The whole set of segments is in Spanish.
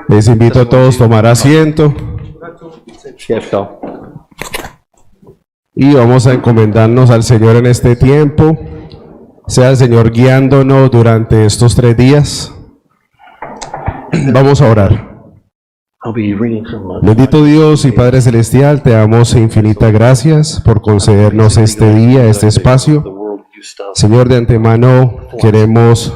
Les invito a todos a tomar asiento y vamos a encomendarnos al Señor en este tiempo. Sea el Señor guiándonos durante estos 3 días. Vamos a orar. Bendito Dios y Padre Celestial, te damos infinitas gracias por concedernos este día, este espacio. Señor, de antemano queremos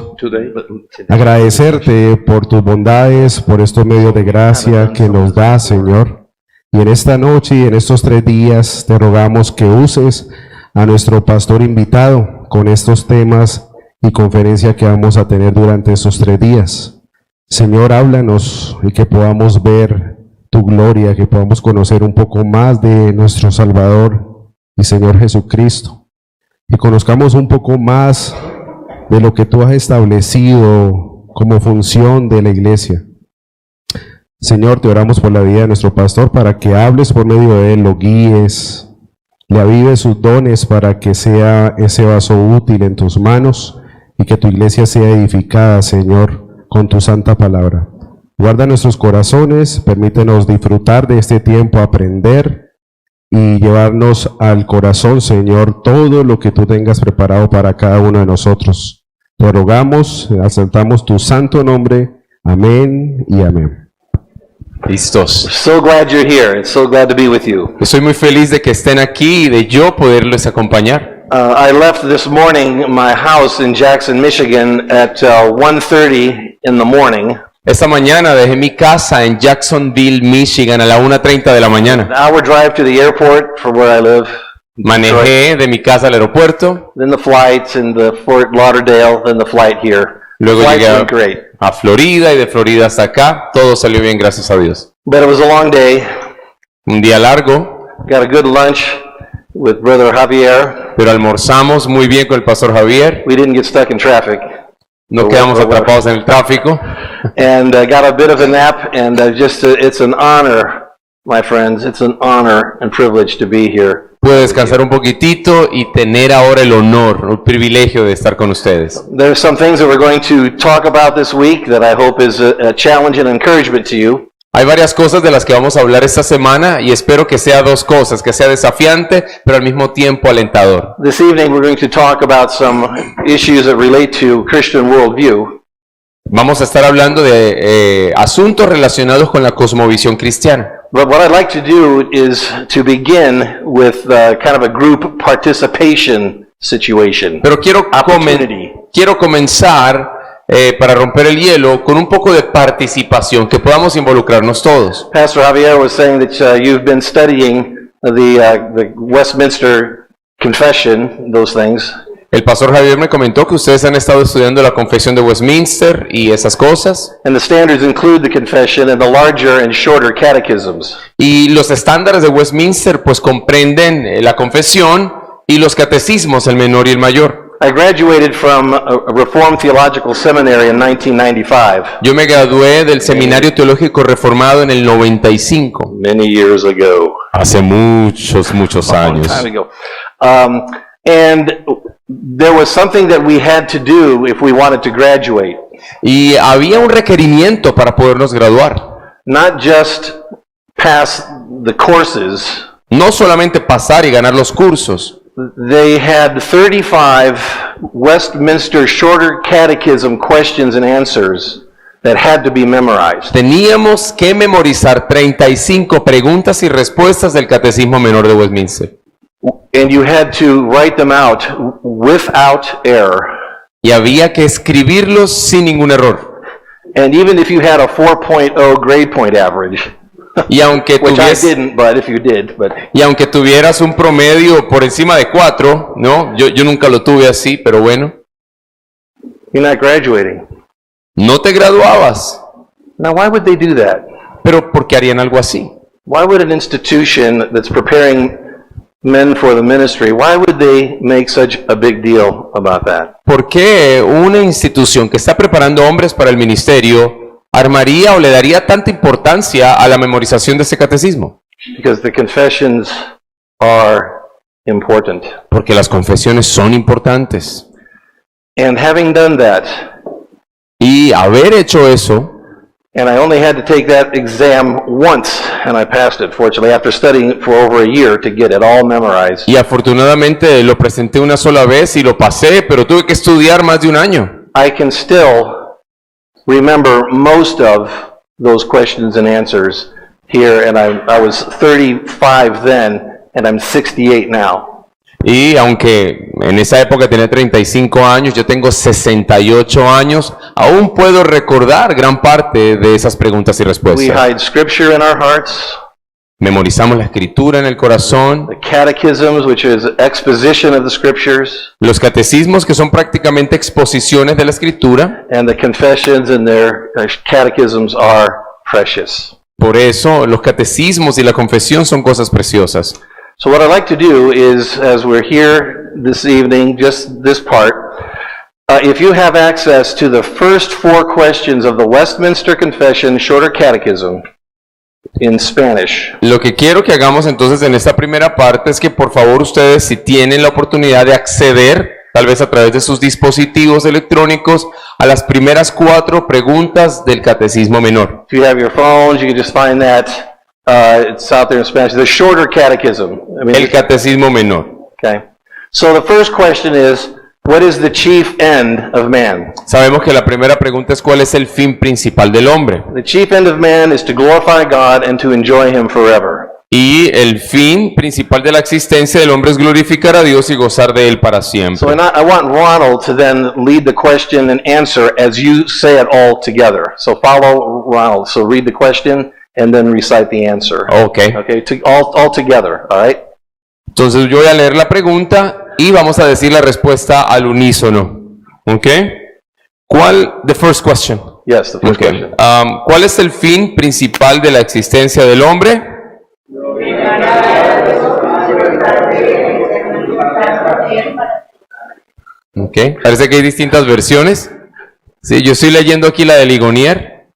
agradecerte por tus bondades, por estos medios de gracia que nos das, Señor. Y en esta noche y en estos 3 días te rogamos que uses a nuestro pastor invitado con estos temas y conferencia que vamos a tener durante estos 3 días. Señor, háblanos y que podamos ver tu gloria, que podamos conocer un poco más de nuestro Salvador y Señor Jesucristo. Y conozcamos un poco más de lo que tú has establecido como función de la iglesia. Señor, te oramos por la vida de nuestro pastor para que hables por medio de él, lo guíes, le avives sus dones para que sea ese vaso útil en tus manos y que tu iglesia sea edificada, Señor, con tu santa palabra. Guarda nuestros corazones, permítenos disfrutar de este tiempo, aprender y llevarnos al corazón, Señor, todo lo que tú tengas preparado para cada uno de nosotros. Te rogamos, aceptamos tu santo nombre. Amén y amén. Listos. So glad you're here. It's so glad to be with you. Estoy muy feliz de que estén aquí y de yo poderles acompañar. I left this morning my house in Jackson, Michigan at 1:30 in the morning. Esta mañana dejé mi casa en Jacksonville, Michigan a la 1:30 de la mañana. An hour drive to the airport from where I live. Manejé de mi casa al aeropuerto. Then the flights in the Fort Lauderdale, then the flight here. Luego Flights llegué went great. a Florida y de Florida hasta acá. Todo salió bien, gracias a Dios. But it was a long day. Un día largo, Got a good lunch with Brother Javier. pero almorzamos muy bien con el pastor Javier. We didn't get stuck in traffic. No quedamos atrapados en el tráfico. And got a bit of a nap, and it's an honor, my friends, it's an honor and privilege to be here. Pude descansar un poquitito y tener ahora el honor, el privilegio de estar con ustedes. There's some things that we're going to talk about this week that I hope is a challenge and encouragement to you. Hay varias cosas de las que vamos a hablar esta semana y espero que sea 2 cosas, que sea desafiante, pero al mismo tiempo alentador. This evening we're going to talk about some issues that relate to Christian worldview. Vamos a estar hablando de asuntos relacionados con la cosmovisión cristiana. But what I'd like to do is to begin with kind of a group participation situation. Pero quiero comenzar para romper el hielo con un poco de participación, que podamos involucrarnos todos. Pastor Javier was saying that you've been studying the Westminster Confession, those things. El pastor Javier me comentó que ustedes han estado estudiando la Confesión de Westminster y esas cosas. And the standards include the confession and the larger and shorter catechisms. Y los estándares de Westminster pues comprenden la confesión y los catecismos, el menor y el mayor. I graduated from a Reformed Theological Seminary in 1995. Yo me gradué del Seminario Teológico Reformado en el 95. Many years ago. Hace muchos años. Time ago. And there was something that we had to do if we wanted to graduate. Y había un requerimiento para podernos graduar. Not just pass the courses. No solamente pasar y ganar los cursos. They had 35 Westminster Shorter Catechism questions and answers that had to be memorized. Teníamos que memorizar 35 preguntas y respuestas del Catecismo Menor de Westminster. And you had to write them out without error. Y había que escribirlos sin ningún error. And even if you had a 4.0 grade point average, y aunque tuvieras un promedio por encima de 4, ¿no? Yo nunca lo tuve así, pero bueno. You're not graduating. No te graduabas. Now, why would they do that? Pero ¿por qué harían algo así? Why would an institution that's preparing men for the ministry, why would they make such a big deal about that? ¿Por qué una institución que está preparando hombres para el ministerio armaría o le daría tanta importancia a la memorización de ese catecismo? Because the confessions are important. Porque las confesiones son importantes. And having done that, y haber hecho eso, And I only had to take that exam once, and I passed it, fortunately, after studying for over a year to get it all memorized. Y afortunadamente lo presenté una sola vez y lo pasé, pero tuve que estudiar más de un año. I can still remember most of those questions and answers here, and I was 35 then, and I'm 68 now. Y aunque en esa época tenía 35 años, yo tengo 68 años, aún puedo recordar gran parte de esas preguntas y We respuestas. hide scripture in our hearts, Memorizamos la escritura en el corazón, the catechisms, which is exposition of the scriptures, los catecismos que son prácticamente exposiciones de la escritura. and the confessions and their catechisms are precious. Por eso los catecismos y la confesión son cosas preciosas. So what I'd like to do is, as we're here this evening, just this part, if you have access to the first 4 questions of the Westminster Confession Shorter Catechism in Spanish, Lo que quiero que hagamos entonces en esta primera parte es que por favor ustedes, si tienen la oportunidad de acceder, tal vez a través de sus dispositivos electrónicos, a las primeras 4 preguntas del Catecismo Menor. if you have your phones, you can just find that. It's out there in Spanish. The Shorter Catechism. El Catecismo Menor. Okay. So the first question is, what is the chief end of man? Sabemos que la primera pregunta es ¿cuál es el fin principal del hombre? The chief end of man is to glorify God and to enjoy Him forever. Y el fin principal de la existencia del hombre es glorificar a Dios y gozar de Él para siempre. So I want Ronald to then lead the question and answer as you say it all together. So follow Ronald. So read the question and then recite the answer. Okay. Okay, all together, all right? Entonces yo voy a leer la pregunta y vamos a decir la respuesta al unísono. ¿Ok? The first question. Yes, the first Okay. question. ¿Cuál es el fin principal de la existencia del hombre? Ok. Parece que hay distintas versiones. Sí, yo estoy leyendo aquí la de Ligonier,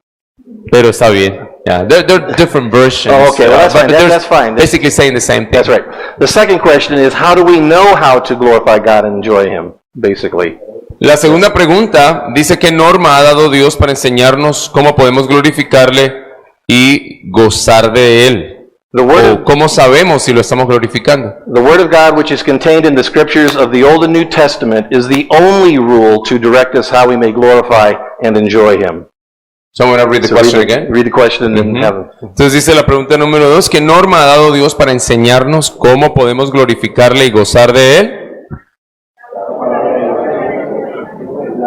pero está bien. Yeah, they're different versions. Oh, okay, well, that's but fine. they're That's fine. Basically saying the same thing. That's right. The second question is, how do we know how to glorify God and enjoy Him, basically? La segunda pregunta dice qué norma ha dado Dios para enseñarnos cómo podemos glorificarle y gozar de Él. The Word O of cómo sabemos si lo estamos glorificando. The Word of God, which is contained in the Scriptures of the Old and New Testament, is the only rule to direct us how we may glorify and enjoy Him. So I'm going to read the So question read, again. read the question and then have Entonces dice la pregunta número 2, ¿qué norma ha dado Dios para enseñarnos cómo podemos glorificarle y gozar de Él?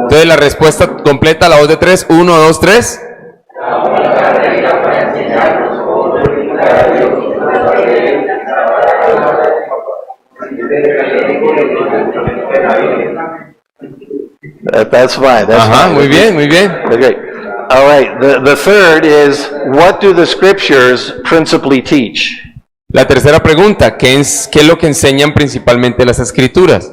Entonces la respuesta completa, la voz de 3, 1, 2, 3. That's fine. That's Ajá, fine. muy bien, muy bien. Okay. All right. The third is, what do the Scriptures principally teach? La tercera pregunta, ¿qué es lo que enseñan principalmente las Escrituras?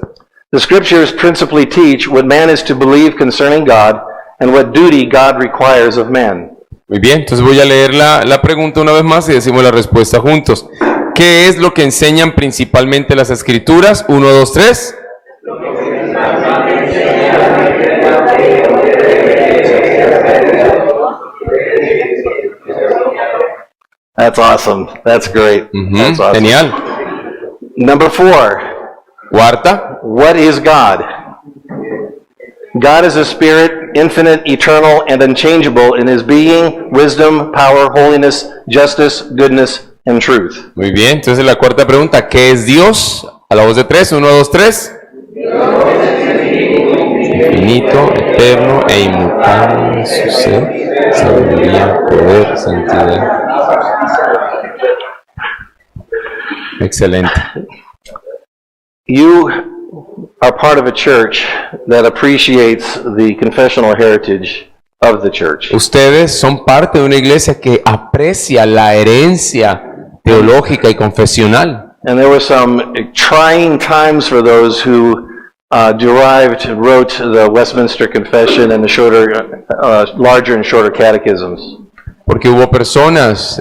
The Scriptures principally teach what man is to believe concerning God and what duty God requires of man. Muy bien, entonces voy a leer la pregunta una vez más y decimos la respuesta juntos. ¿Qué es lo que enseñan principalmente las Escrituras? 1, 2, 3. That's awesome. That's great. That's awesome. Genial. Number 4. Cuarta, What is God? God is a spirit, infinite, eternal, and unchangeable in His being, wisdom, power, holiness, justice, goodness, and truth. muy bien. Entonces la cuarta pregunta, ¿qué es Dios? A la voz de 3, 1, 2, 3. Infinito, eterno e inmutable en su ser, sabiduría, poder, santidad. Excelente. You are part of a church that appreciates the confessional heritage of the church. Ustedes son parte de una iglesia que aprecia la herencia teológica y confesional. And there were some trying times for those who wrote the Westminster Confession and the shorter, larger and shorter catechisms. Porque hubo personas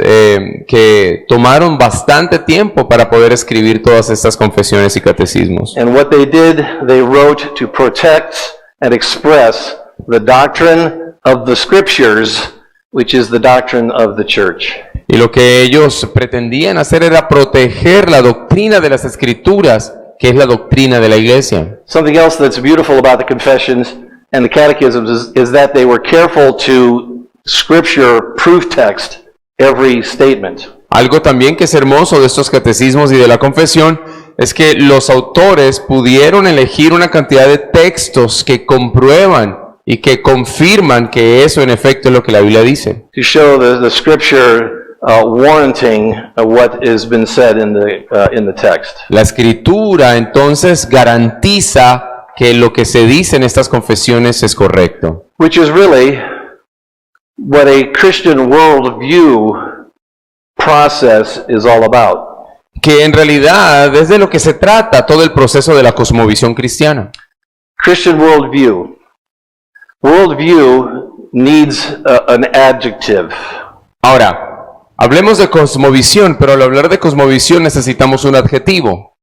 que tomaron bastante tiempo para poder escribir todas estas confesiones y catecismos. And what they did, they wrote to protect and express the doctrine of the Scriptures which is the doctrine of the church. Y lo que ellos pretendían hacer era proteger la doctrina de las Escrituras, que es la doctrina de la iglesia. Something else that's beautiful about the confessions and the catechisms is that they were careful to scripture proof text every statement. Algo también que es hermoso de estos catecismos y de la confesión es que los autores pudieron elegir una cantidad de textos que comprueban y que confirman que eso en efecto es lo que la Biblia dice. To show the scripture warranting what has been said in the text. La Escritura entonces garantiza que lo que se dice en estas confesiones es correcto. Which is really what a Christian worldview process is all about. Que en realidad es de lo que se trata todo el proceso de la cosmovisión cristiana. Christian worldview. Worldview needs an adjective. Ahora, hablemos de cosmovisión, pero al hablar de cosmovisión necesitamos un adjetivo.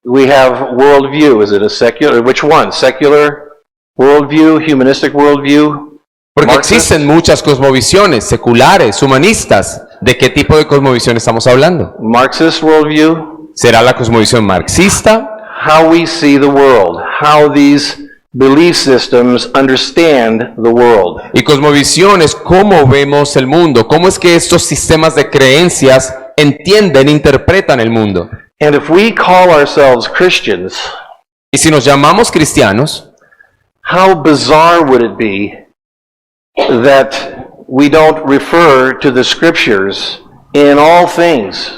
We have worldview. Is it a secular? Which one? Secular worldview, humanistic worldview? Porque Marxist? existen muchas cosmovisiones, seculares, humanistas. ¿De qué tipo de cosmovisión estamos hablando? Marxist worldview. ¿Será la cosmovisión marxista? How we see the world. How these belief systems understand the world. Y cosmovisión es cómo vemos el mundo, cómo es que estos sistemas de creencias entienden, interpretan el mundo. And if we call ourselves Christians, Y si nos llamamos cristianos, how bizarre would it be that we don't refer to the scriptures in all things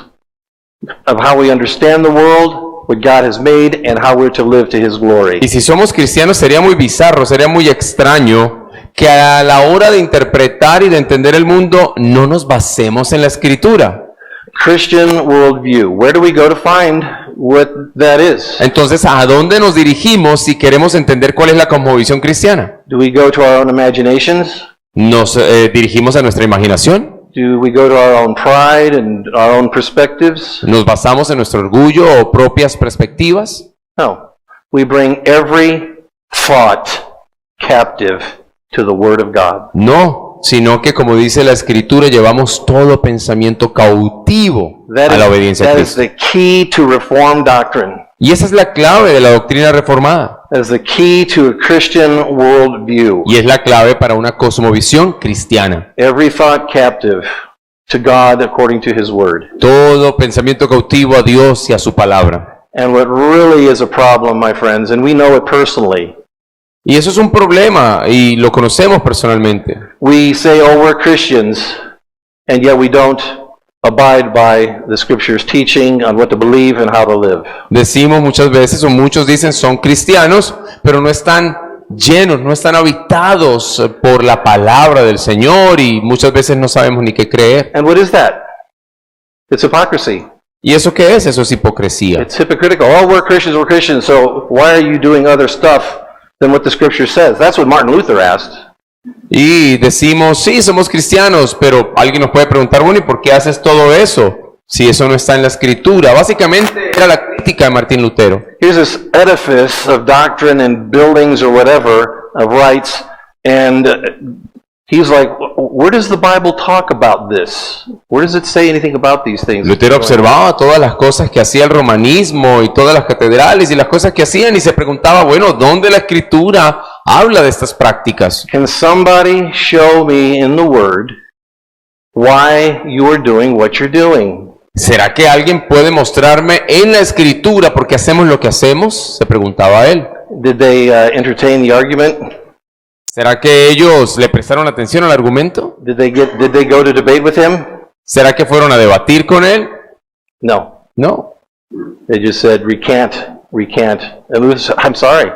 of how we understand the world, what God has made, and how we're to live to His glory. y si somos cristianos sería muy bizarro, sería muy extraño que a la hora de interpretar y de entender el mundo no nos basemos en la Escritura. Christian worldview. Where do we go to find what that is? Entonces, ¿a dónde nos dirigimos si queremos entender cuál es la cosmovisión cristiana? Do we go to our own imaginations? ¿Nos dirigimos a nuestra imaginación? Do we go to our own pride and our own perspectives? ¿Nos basamos en nuestro orgullo o propias perspectivas? No. We bring every thought captive to the Word of God. No, sino que como dice la Escritura, llevamos todo pensamiento cautivo a la obediencia a That is Cristo. the key to Reformed doctrine. Y esa es la clave de la doctrina reformada. That is the key to a Christian worldview. Y es la clave para una cosmovisión cristiana. Every thought captive to God according to His Word. Todo pensamiento cautivo a Dios y a su palabra. And what really is a problem, my friends, and we know it personally, Y eso es un problema y lo conocemos personalmente. we say, oh, we're Christians, and yet we don't abide by the Scripture's teaching on what to believe and how to live. Decimos muchas veces, o muchos dicen son cristianos, pero no están llenos, no están habitados por la palabra del Señor y muchas veces no sabemos ni qué creer. And what is that? It's hypocrisy. ¿Y eso qué es? Eso es hipocresía. It's hypocritical. Oh, we're Christians, so why are you doing other stuff than what the Scripture says? That's what Martin Luther asked. Y decimos, sí, somos cristianos, pero alguien nos puede preguntar, bueno, ¿y por qué haces todo eso? Si eso no está en la Escritura. Básicamente era la crítica de Martín Lutero. Here's this edifice of doctrine and buildings or whatever, of rites, and he's like, where does the Bible talk about this? Where does it say anything about these things? Lutero observaba todas las cosas que hacía el romanismo y todas las catedrales y las cosas que hacían y se preguntaba, bueno, ¿dónde la Escritura habla de estas prácticas? Can somebody show me in the Word why you are doing what you're doing? ¿Será que alguien puede mostrarme en la Escritura por qué hacemos lo que hacemos? Se preguntaba él. Did they entertain the argument? ¿Será que ellos le prestaron atención al argumento? Did they go to debate with him? ¿Será que fueron a debatir con él? No. No. They just said, recant. And Luther said, I'm sorry.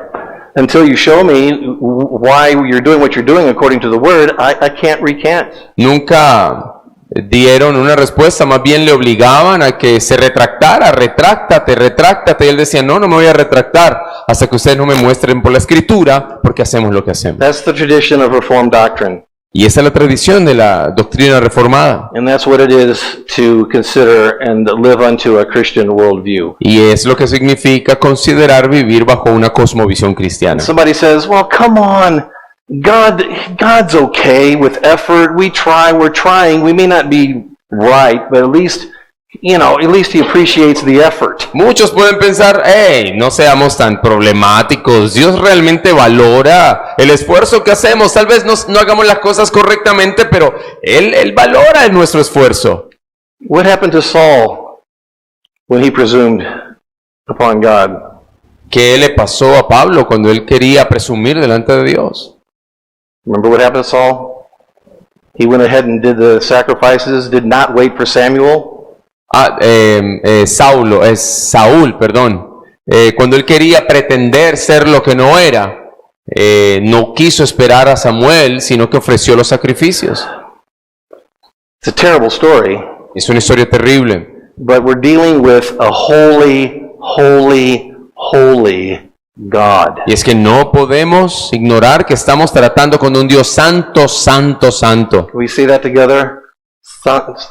Until you show me why you're doing what you're doing according to the Word, I can't recant. Nunca dieron una respuesta, más bien le obligaban a que se retractara, retráctate. Y él decía, no me voy a retractar hasta que ustedes no me muestren por la Escritura porque hacemos lo que hacemos. That's the tradition of Reformed doctrine. Y esa es la tradición de la doctrina reformada. And that's what it is to consider and live unto a Christian worldview. Y es lo que significa considerar vivir bajo una cosmovisión cristiana. Somebody says, well, come on, God's okay with effort. We're trying. We may not be right, but at least He appreciates the effort. Muchos pueden pensar, hey, no seamos tan problemáticos. Dios realmente valora el esfuerzo que hacemos. Tal vez no hagamos las cosas correctamente, pero Él valora nuestro esfuerzo. What happened to Saul when he presumed upon God? ¿Qué le pasó a Pablo cuando él quería presumir delante de Dios? Remember what happened to Saul? He went ahead and did the sacrifices, did not wait for Samuel. Saúl, perdón. Cuando él quería pretender ser lo que no era, no quiso esperar a Samuel, sino que ofreció los sacrificios. It's a terrible story. Es una historia terrible. But we're dealing with a holy, holy, holy God. Y es que no podemos ignorar que estamos tratando con un Dios santo, santo, santo. Can we say that together?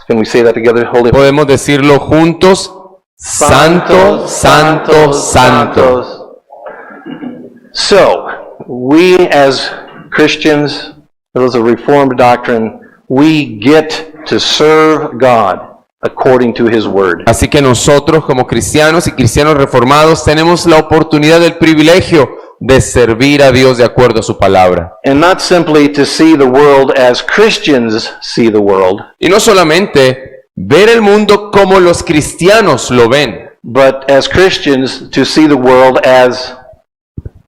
Can we say that together? Holy. Podemos decirlo juntos. Santo, santo, santo. So, we as Christians, those of Reformed doctrine, we get to serve God according to His Word. Así que nosotros como cristianos y cristianos reformados tenemos la oportunidad, el privilegio de servir a Dios de acuerdo a su palabra. And not simply to see the world as Christians see the world. Y no solamente ver el mundo como los cristianos lo ven, but as Christians to see the world as,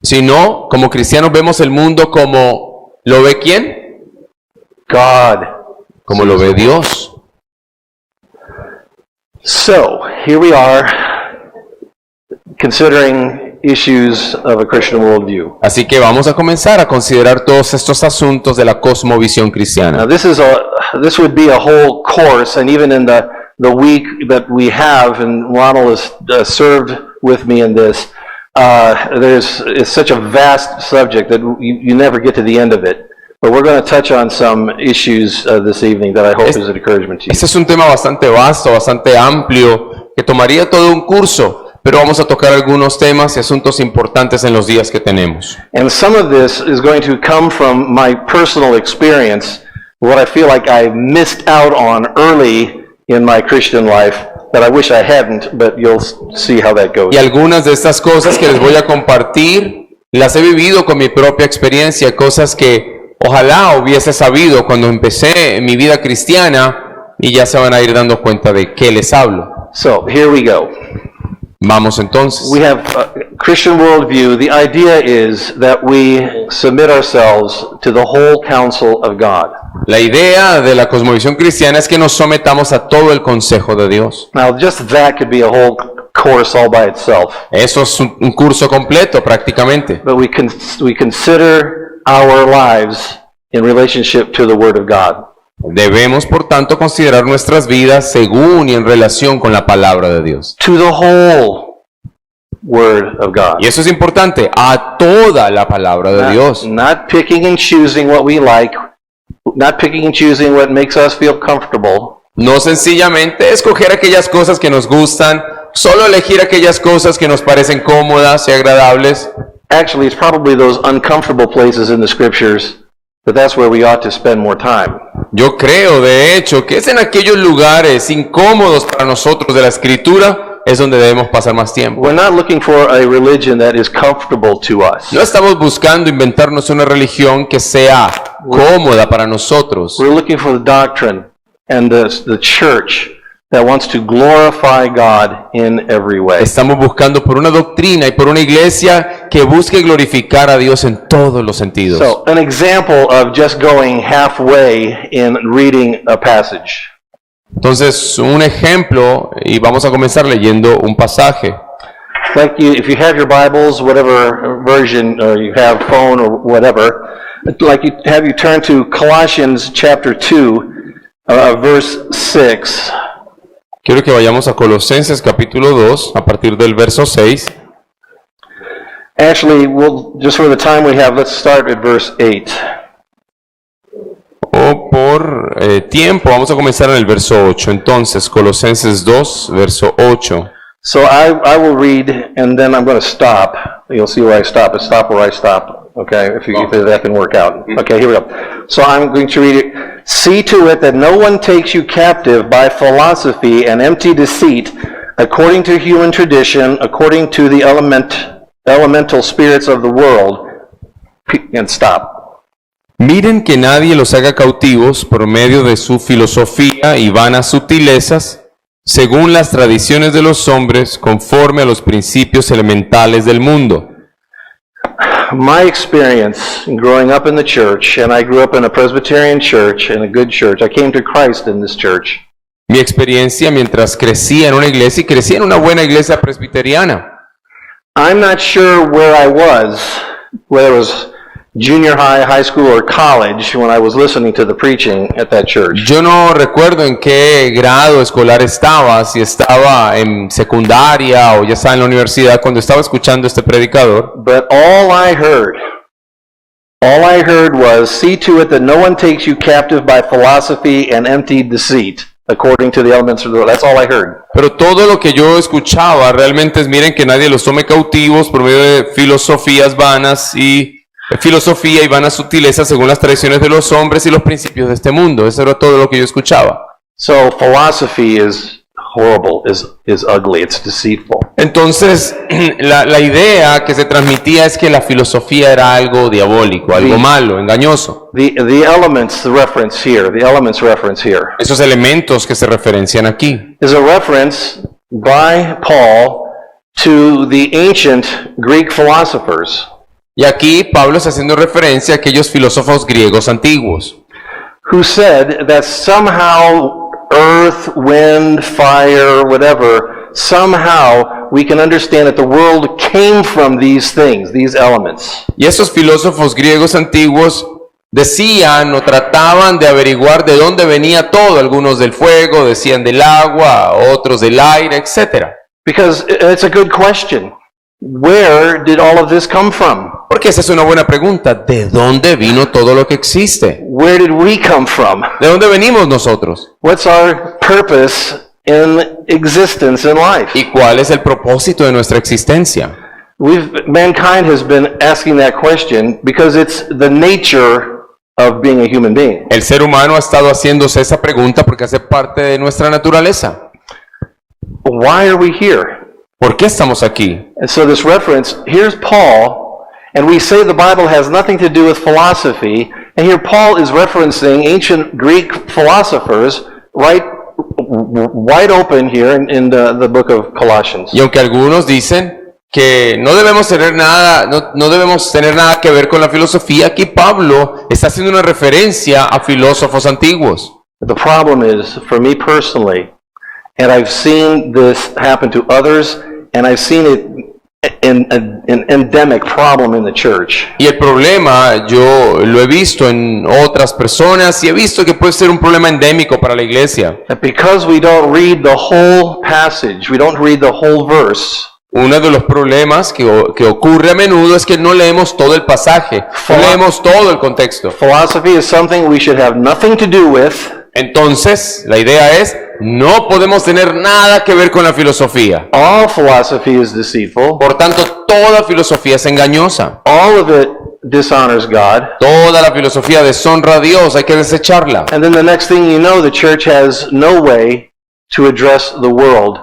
sino como cristianos vemos el mundo como ¿lo ve quién? God. Como lo ve Dios. So, here we are considering issues of a Christian worldview. Así que vamos a comenzar a considerar todos estos asuntos de la cosmovisión cristiana. Now this would be a whole course, and even in the week that we have, and Ronald has served with me in this, it's such a vast subject that you never get to the end of it. But we're going to touch on some issues this evening that I hope is an encouragement to you. Este es un tema bastante vasto, bastante amplio, que tomaría todo un curso, pero vamos a tocar algunos temas y asuntos importantes en los días que tenemos. And some of this is going to come from my personal experience, what I feel like I missed out on early in my Christian life that I wish I hadn't, but you'll see how that goes. Y algunas de estas cosas que les voy a compartir las he vivido con mi propia experiencia, cosas que ojalá hubiese sabido cuando empecé mi vida cristiana, y ya se van a ir dando cuenta de qué les hablo. So, here we go. Vamos entonces. We have a Christian worldview. The idea is that we submit ourselves to the whole counsel of God. La idea de la cosmovisión cristiana es que nos sometamos a todo el consejo de Dios. Now, just that could be a whole course all by itself. Eso es un curso completo prácticamente. But we consider our lives in relationship to the Word of God. Debemos, por tanto, considerar nuestras vidas según y en relación con la palabra de Dios. To the whole Word of God. Y eso es importante, a toda la palabra de Dios. Not picking and choosing what we like, not picking and choosing what makes us feel comfortable. No sencillamente escoger aquellas cosas que nos gustan, solo elegir aquellas cosas que nos parecen cómodas y agradables. Actually, it's probably those uncomfortable places in the Scriptures, but that's where we ought to spend more time. Yo creo, de hecho, que es en aquellos lugares incómodos para nosotros de la Escritura es donde debemos pasar más tiempo. We're not looking for a religion that is comfortable to us. No estamos buscando inventarnos una religión que sea cómoda para nosotros. We're looking for the doctrine and the church that wants to glorify God in every way. Estamos buscando por una doctrina y por una iglesia que busque glorificar a Dios en todos los sentidos. So, an example of just going halfway in reading a passage. Entonces, un ejemplo, y vamos a comenzar leyendo un pasaje. Like if you have your Bibles, whatever version, or you have phone or whatever, like you turn to Colossians chapter 2, verse 6. Quiero que vayamos a Colosenses capítulo 2, a partir del verso 6. Actually, just for the time we have, let's start at verse 8. O por tiempo, vamos a comenzar en el verso 8. Entonces, Colosenses 2, verso 8. So I will read, and then I'm going to stop. You'll see where I stop. I stop where I stop. okay, if that can work out. Okay, here we go. So I'm going to read it. See to it that no one takes you captive by philosophy and empty deceit, according to human tradition, according to the elemental spirits of the world. And stop. Miren que nadie los haga cautivos por medio de su filosofía y vanas sutilezas, según las tradiciones de los hombres, conforme a los principios elementales del mundo. My experience in growing up in the church, and I grew up in a Presbyterian church, and a good church. I came to Christ in this church. Mi experiencia mientras crecía en una iglesia, y crecí en una buena iglesia presbiteriana. I'm not sure where I was, whether it was junior high, high school, or college when I was listening to the preaching at that church. Yo no recuerdo en qué grado escolar estaba, si estaba en secundaria o ya estaba en la universidad cuando estaba escuchando este predicador. But all I heard was, see to it that no one takes you captive by philosophy and empty deceit, according to the elements of the world. That's all I heard. Pero todo lo que yo escuchaba realmente es, miren que nadie los tome cautivos por medio de filosofía y vanas sutilezas según las tradiciones de los hombres y los principios de este mundo. Eso era todo lo que yo escuchaba. So philosophy is horrible, is ugly, it's deceitful. Entonces, la idea que se transmitía es que la filosofía era algo diabólico, algo malo, engañoso. The elements reference here Esos elementos que se referencian aquí is a reference by Paul to the ancient Greek philosophers. y aquí Pablo está haciendo referencia a aquellos filósofos griegos antiguos Who said that somehow earth, wind, fire, whatever, somehow we can understand that the world came from these things, these elements. y esos filósofos griegos antiguos decían o trataban de averiguar de dónde venía todo, algunos del fuego, decían del agua, otros del aire, etc. Because it's a good question. Where did all of this come from? Porque esa es una buena pregunta. ¿De dónde vino todo lo que existe? Where did we come from? ¿De dónde venimos nosotros? What's our purpose in existence in life? ¿Y cuál es el propósito de nuestra existencia? Mankind has been asking that question because it's the nature of being a human being. El ser humano ha estado haciéndose esa pregunta porque hace parte de nuestra naturaleza. Why are we here? ¿Por qué estamos aquí? And so this reference, here's Paul, and we say the Bible has nothing to do with philosophy, and here Paul is referencing ancient Greek philosophers right wide open here in the book of Colossians. Y aunque algunos dicen que no debemos tener nada que ver con la filosofía, aquí Pablo está haciendo una referencia a filósofos antiguos. The problem is, for me personally, and I've seen this happen to others, and I've seen it in an endemic problem in the church. Y el problema, yo lo he visto en otras personas y he visto que puede ser un problema endémico para la iglesia. That because we don't read the whole passage, we don't read the whole verse, Uno de los problemas que ocurre a menudo es que no leemos todo el pasaje, no leemos todo el contexto. philosophy is something we should have nothing to do with. Entonces, la idea es, no podemos tener nada que ver con la filosofía. All philosophy is deceitful. Por tanto, toda filosofía es engañosa. All of it dishonors God. Toda la filosofía deshonra a Dios, hay que desecharla. And then the next thing you know, the church has no way to address the world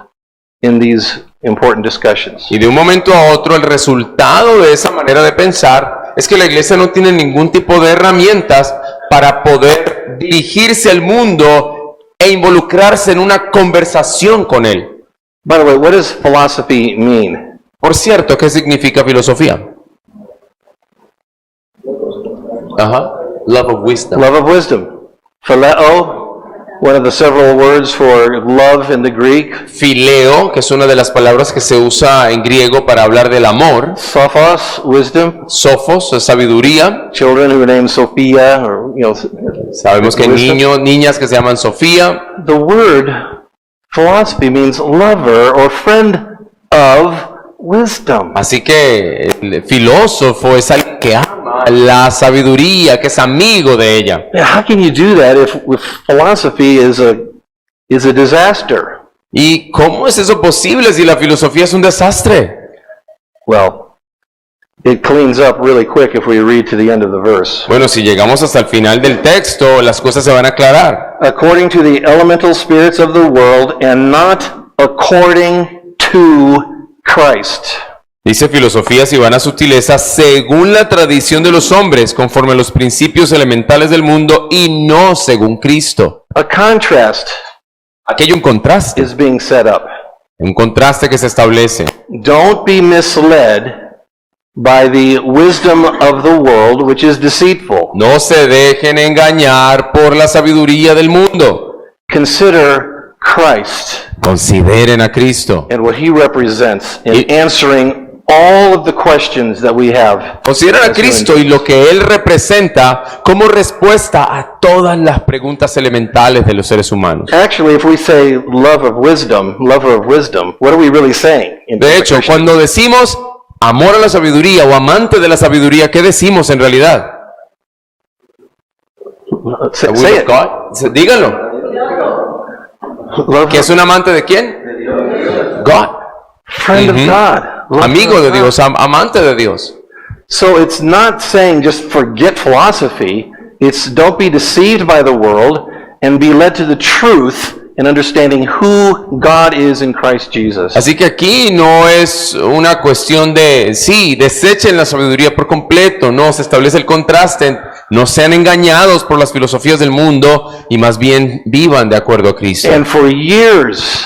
in these important discussions. Y de un momento a otro, el resultado de esa manera de pensar es que la iglesia no tiene ningún tipo de herramientas para poder dirigirse al mundo e involucrarse en una conversación con él. By the way, what does philosophy mean? Por cierto, ¿qué significa filosofía? Love of wisdom. Love of wisdom. Phileo, one of the several words for love in the Greek. Fileo, que es una de las palabras que se usa en griego para hablar del amor. Sophos, wisdom. Sophos, sabiduría. Children who are named Sophia, or Sabemos que hay wisdom. niñas que se llaman Sofía. The word philosophy means lover or friend of wisdom. Así que el filósofo es alguien que ama la sabiduría, que es amigo de ella. Now, how can you do that if philosophy is a disaster? ¿Y cómo es eso posible si la filosofía es un desastre? Well, It cleans up really quick if we read to the end of the verse. Bueno, si llegamos hasta el final del texto, las cosas se van a aclarar. According to the elemental spirits of the world, and not according to Christ. Dice filosofías y vanas sutilezas según la tradición de los hombres, conforme a los principios elementales del mundo y no según Cristo. A contrast Aquí hay un contraste, is being set up. un contraste que se establece. Don't be misled by the wisdom of the world, which is deceitful. No se dejen engañar por la sabiduría del mundo. Consider Christ Consideren a Cristo. and what he represents in Y- answering all of the questions that we have. Consideren a Cristo y lo que Él representa como respuesta a todas las preguntas elementales de los seres humanos. Actually, if we say lover of wisdom, what are we really saying? De hecho, cuando decimos amor a la sabiduría o amante de la sabiduría, ¿qué decimos en realidad? Say it. Díganlo. Love, ¿Que es un amante de quién? God. friend of Ujú. God. Love Amigo de of Dios, amante de Dios. So it's not saying just forget philosophy. It's don't be deceived by the world and be led to the truth in understanding who God is in Christ Jesus. Así que aquí no es una cuestión de, sí, desechen la sabiduría por completo, no, se establece el contraste, no sean engañados por las filosofías del mundo y más bien vivan de acuerdo a Cristo. And for years,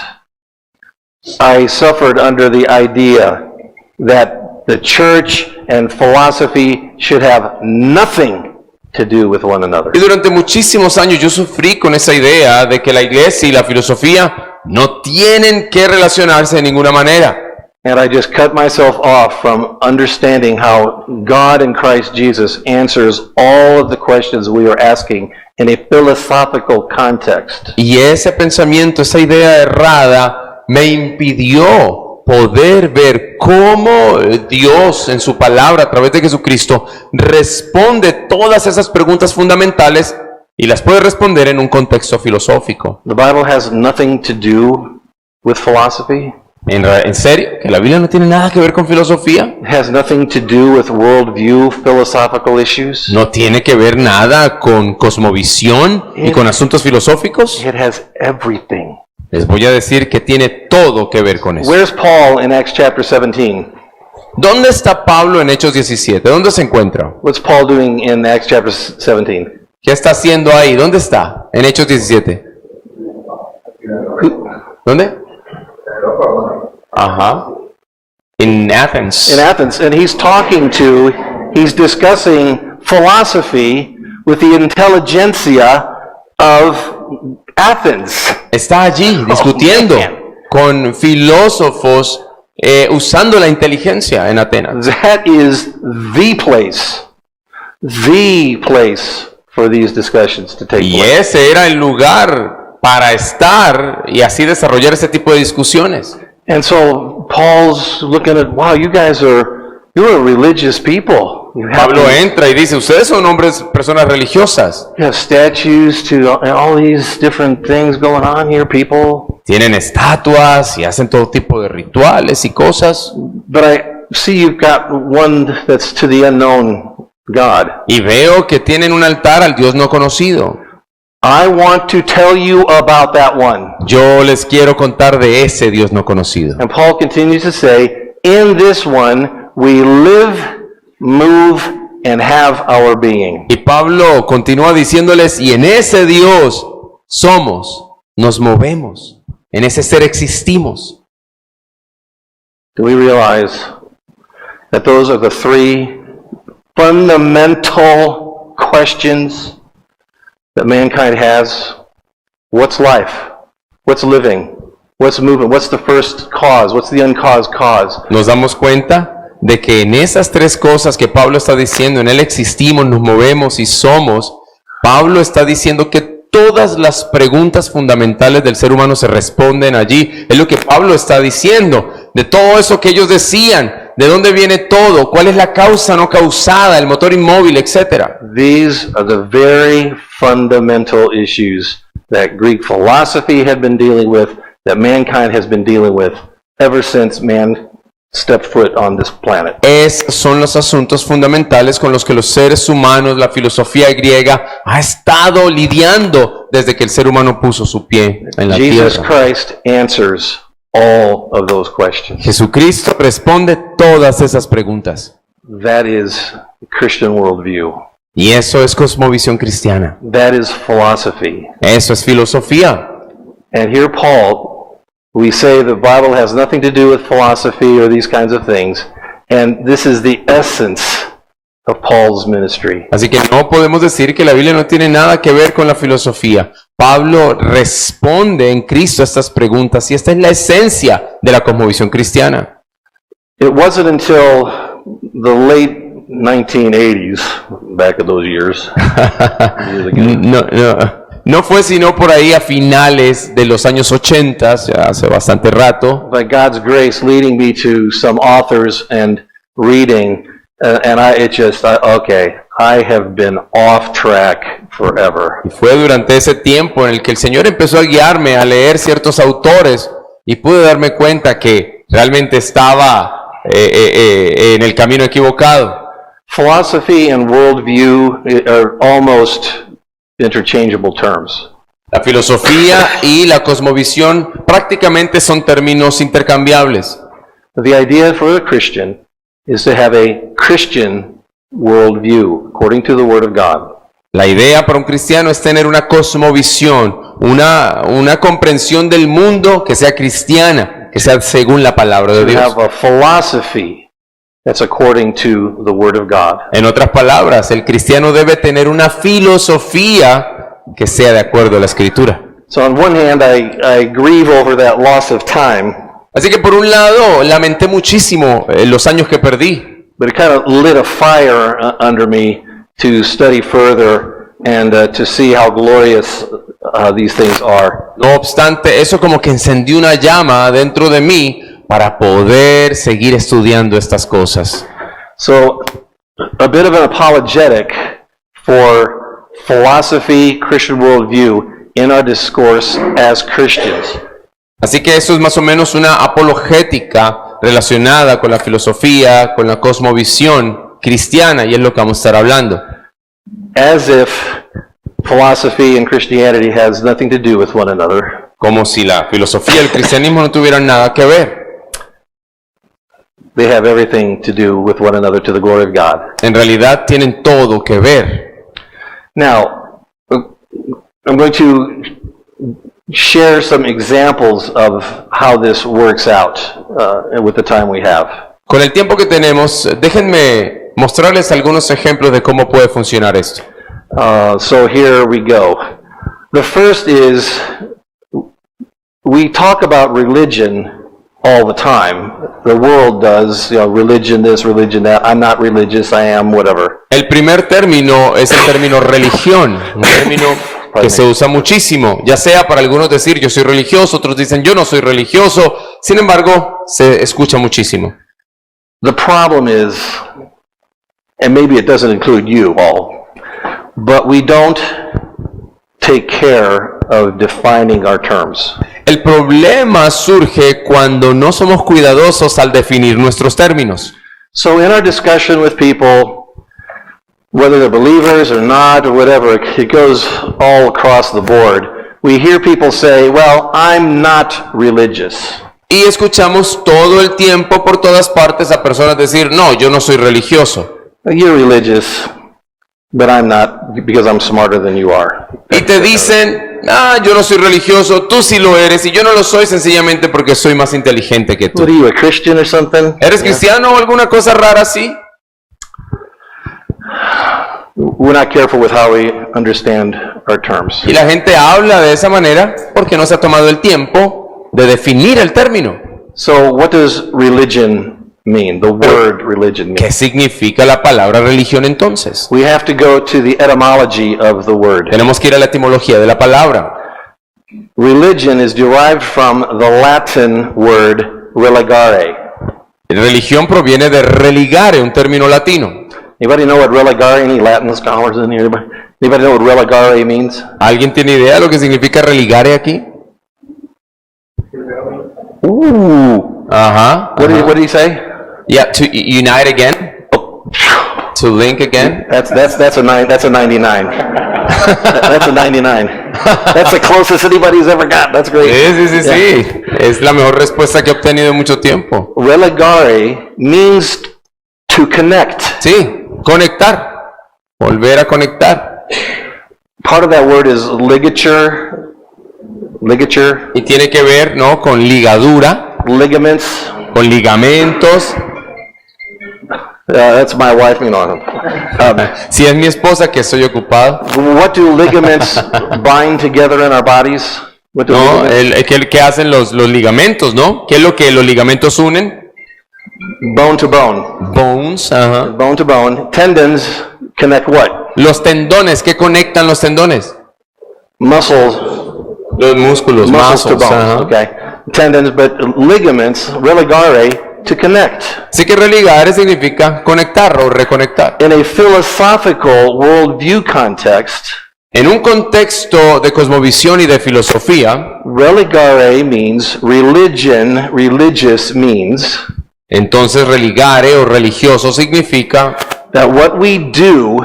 I suffered under the idea that the church and philosophy should have nothing to do with one another. Y durante muchísimos años yo sufrí con esa idea de que la iglesia y la filosofía no tienen que relacionarse de ninguna manera. And I just cut myself off from understanding how God in Christ Jesus answers all of the questions we are asking in a philosophical context. Y ese pensamiento, esa idea errada, me impidió poder ver cómo Dios en su palabra a través de Jesucristo responde todas esas preguntas fundamentales y las puede responder en un contexto filosófico. The Bible has nothing to do with philosophy. ¿En serio? ¿Que la Biblia no tiene nada que ver con filosofía? It has nothing to do with worldview philosophical issues. ¿No tiene que ver nada con cosmovisión y con asuntos filosóficos? It has everything. Les voy a decir que tiene todo que ver con eso. Where's Paul in Acts chapter 17? ¿Dónde está Pablo en Hechos 17? ¿Dónde se encuentra? What's Paul doing in Acts chapter 17? ¿Qué está haciendo ahí? ¿Dónde está? En Hechos 17. ¿Dónde? Ajá. In Athens. In Athens, and he's discussing philosophy with the intelligentsia of Athens. Está allí discutiendo con filósofos usando la inteligencia en Atenas. That is the place for these discussions to take Y place. ese era el lugar para estar y así desarrollar ese tipo de discusiones. And so Paul's looking at, wow, you're a religious people. You have, Pablo entra y dice, ustedes son hombres, personas religiosas. you have statues to all these different things going on here, people. Tienen estatuas y hacen todo tipo de rituales y cosas. But I see you've got one that's to the unknown God. Y veo que tienen un altar al Dios no conocido. I want to tell you about that one. Yo les quiero contar de ese Dios no conocido. And Paul continues to say, in this one we live, move, and have our being. Y Pablo continúa diciéndoles, y en ese Dios somos, nos movemos, en ese ser existimos. Do we realize that those are the three fundamental questions that mankind has? What's life? What's living? What's movement? What's the first cause? What's the uncaused cause? Nos damos cuenta de que en esas tres cosas que Pablo está diciendo, en él existimos, nos movemos y somos, Pablo está diciendo que todas las preguntas fundamentales del ser humano se responden allí. Es lo que Pablo está diciendo, de todo eso que ellos decían, de dónde viene todo, cuál es la causa no causada, el motor inmóvil, etc. These are the very fundamental issues that Greek philosophy had been dealing with, that mankind has been dealing with ever since man stepped foot on this planet. Son los asuntos fundamentales con los que los seres humanos, la filosofía griega, ha estado lidiando desde que el ser humano puso su pie en la Jesus tierra. Christ answers all of those questions. Jesucristo responde todas esas preguntas. That is Christian worldview. Y eso es cosmovisión cristiana. That is philosophy. Eso es filosofía. And here Paul, we say the Bible has nothing to do with philosophy or these kinds of things. And this is the essence of Paul's ministry. Así que no podemos decir que la Biblia no tiene nada que ver con la filosofía. Pablo responde en Cristo a estas preguntas y esta es la esencia de la cosmovisión cristiana. It wasn't until the late 1980s, back in those years, years ago, No fue sino por ahí a finales de los años 80, ya hace bastante rato, by God's grace leading me to some authors and reading, and I have been off track forever. y fue durante ese tiempo en el que el Señor empezó a guiarme a leer ciertos autores y pude darme cuenta que realmente estaba en el camino equivocado. Philosophy and worldview are almost interchangeable terms. La filosofía y la cosmovisión prácticamente son términos intercambiables. The idea for a Christian is to have a Christian worldview, according to the Word of God. La idea para un cristiano es tener una cosmovisión, una comprensión del mundo que sea cristiana, que sea según la palabra de To Dios. have a philosophy that's according to the Word of God. En otras palabras, el cristiano debe tener una filosofía que sea de acuerdo a la Escritura. So on one hand, I grieve over that loss of time, Así que por un lado, lamenté muchísimo los años que perdí, but it kind of lit a fire under me to study further and to see how glorious these things are. no obstante, eso como que encendió una llama dentro de mí para poder seguir estudiando estas cosas. So, a bit of an apologetic for philosophy, Christian worldview in our discourse as Christians. Así que eso es más o menos una apologética relacionada con la filosofía, con la cosmovisión cristiana, y es lo que vamos a estar hablando. As if philosophy and Christianity has nothing to do with one another. Como si la filosofía y el cristianismo no tuvieran nada que ver. They have everything to do with one another to the glory of God. En realidad tienen todo que ver. Now, I'm going to share some examples of how this works out with the time we have. Con el tiempo que tenemos, déjenme mostrarles algunos ejemplos de cómo puede funcionar esto. So here we go. The first is, we talk about religion all the time. The world does, religion this, religion that. I'm not religious, I am whatever. El primer término es el término religión, un término que se usa muchísimo, ya sea para algunos decir yo soy religioso, otros dicen yo no soy religioso, sin embargo se escucha muchísimo. The problem is, and maybe it doesn't include you all, but we don't take care of defining our terms. El problema surge cuando no somos cuidadosos al definir nuestros términos. So in our discussion with people, whether they're believers or not or whatever, it goes all across the board. We hear people say, well, I'm not religious. Y escuchamos todo el tiempo por todas partes a personas decir, no, yo no soy religioso. You're religious, but I'm not because I'm smarter than you are. Y te dicen, yo no soy religioso, tú sí lo eres, y yo no lo soy sencillamente porque soy más inteligente que tú. What are you, a Christian or something? ¿Eres cristiano o alguna cosa rara así? We're not careful with how we understand our terms. Y la gente habla de esa manera porque no se ha tomado el tiempo de definir el término. So what does religion mean? The word religion mean? ¿Qué significa la palabra religión entonces? We have to go to the etymology of the word. Tenemos que ir a la etimología de la palabra. Religion is derived from the Latin word religare. Religión proviene de religare, un término latino. Anybody know what religare? Any Latin scholars in here? Anybody know what religare means? ¿Alguien tiene idea de lo que significa religare aquí? Ajá. What did he say? Yeah, to unite again. To link again. That's a 99. That's a 99. That's the closest anybody's ever got. That's great. Sí. Es la mejor respuesta que he obtenido en mucho tiempo. Religare means to connect. Sí, conectar. Volver a conectar. Part of that word is ligature. Ligature. Y tiene que ver, ¿no? Con ligadura, Ligaments. con ligamentos. That's my wife, Si es mi esposa que estoy ocupado. What do ligaments bind together in our bodies? What do No, ligaments? ¿qué hacen los ligamentos, no? ¿Qué es lo que los ligamentos unen? Bone to bone. Bones, ajá. Bone to bone. Tendons connect what? Los tendones, ¿qué conectan los tendones? Muscles. Los músculos, Muscles to muscles, bones. ajá. Okay. Tendons, but ligaments, religare, to connect. Así que religare significa conectar o reconectar. In a philosophical worldview context, En un contexto de cosmovisión y de filosofía, religare means religion, religious means entonces religare o religioso significa that what we do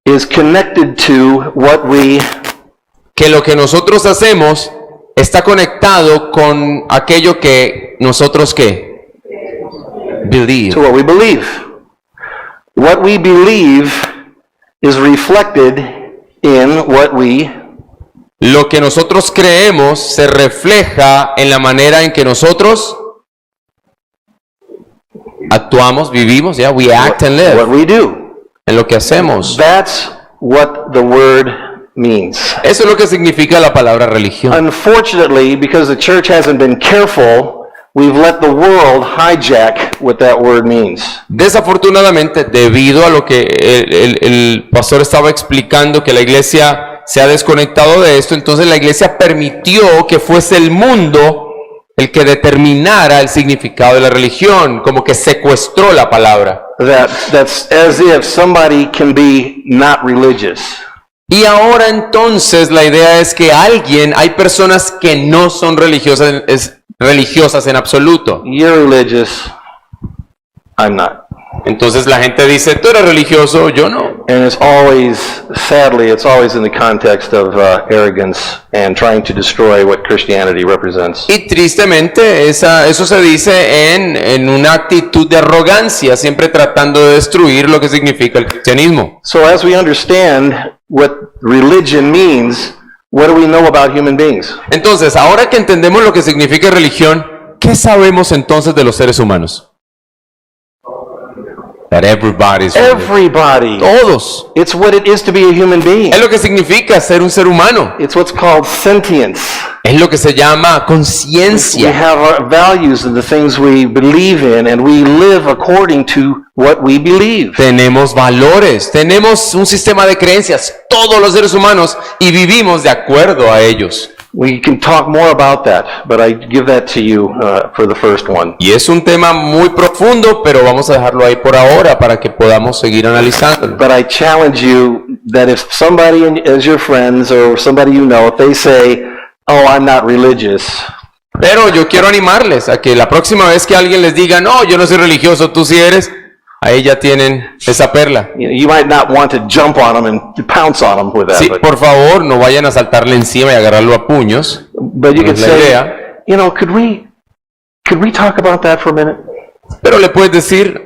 is connected to what we que lo que nosotros hacemos está conectado con aquello que nosotros ¿qué? Believe. to what we believe. What we believe is reflected in what we Lo que nosotros creemos se refleja en la manera en que nosotros actuamos, vivimos, ya, we act and what live, we do. en lo que hacemos. That's what the word means. Eso es lo que significa la palabra religión. Unfortunately, because the church hasn't been careful, we've let the world hijack what that word means. Desafortunadamente, debido a lo que el pastor estaba explicando, que la iglesia se ha desconectado de esto, entonces la iglesia permitió que fuese el mundo el que determinara el significado de la religión, como que secuestró la palabra. That's as if somebody can be not religious. Y ahora entonces la idea es que hay personas que no son religiosas en absoluto. You're religious, I'm not. Entonces la gente dice, tú eres religioso, yo no. And it's always, sadly, it's always in the context of arrogance and trying to destroy what Christianity represents. Y tristemente eso se dice en una actitud de arrogancia, siempre tratando de destruir lo que significa el cristianismo. So as we understand what religion means, what do we know about human beings? Entonces, ahora que entendemos lo que significa religión, ¿qué sabemos entonces de los seres humanos? That everybody's Everybody. Todos. It's what it is to be a human being. Es lo que significa ser un ser humano. It's what's called sentience. Es lo que se llama We conciencia. have our values and the things we believe in, and we live according to what we believe. Tenemos valores, tenemos un sistema de creencias, todos los seres humanos, y vivimos de acuerdo a ellos. We can talk more about that, but I give that to you for the first one. Y es un tema muy profundo, pero vamos a dejarlo ahí por ahora para que podamos seguir analizándolo. But I challenge you that if somebody as your friends or somebody you know, if they say, "Oh, I'm not religious," Pero yo quiero animarles a que la próxima vez que alguien les diga, no, yo no soy religioso, tú sí eres, ahí ya tienen esa perla. you might not want to jump on them and pounce on them with that. Sí, por favor, no vayan a saltarle encima y agarrarlo a puños. But you no could es la say, idea. could we talk about that for a minute? Pero le puedes decir,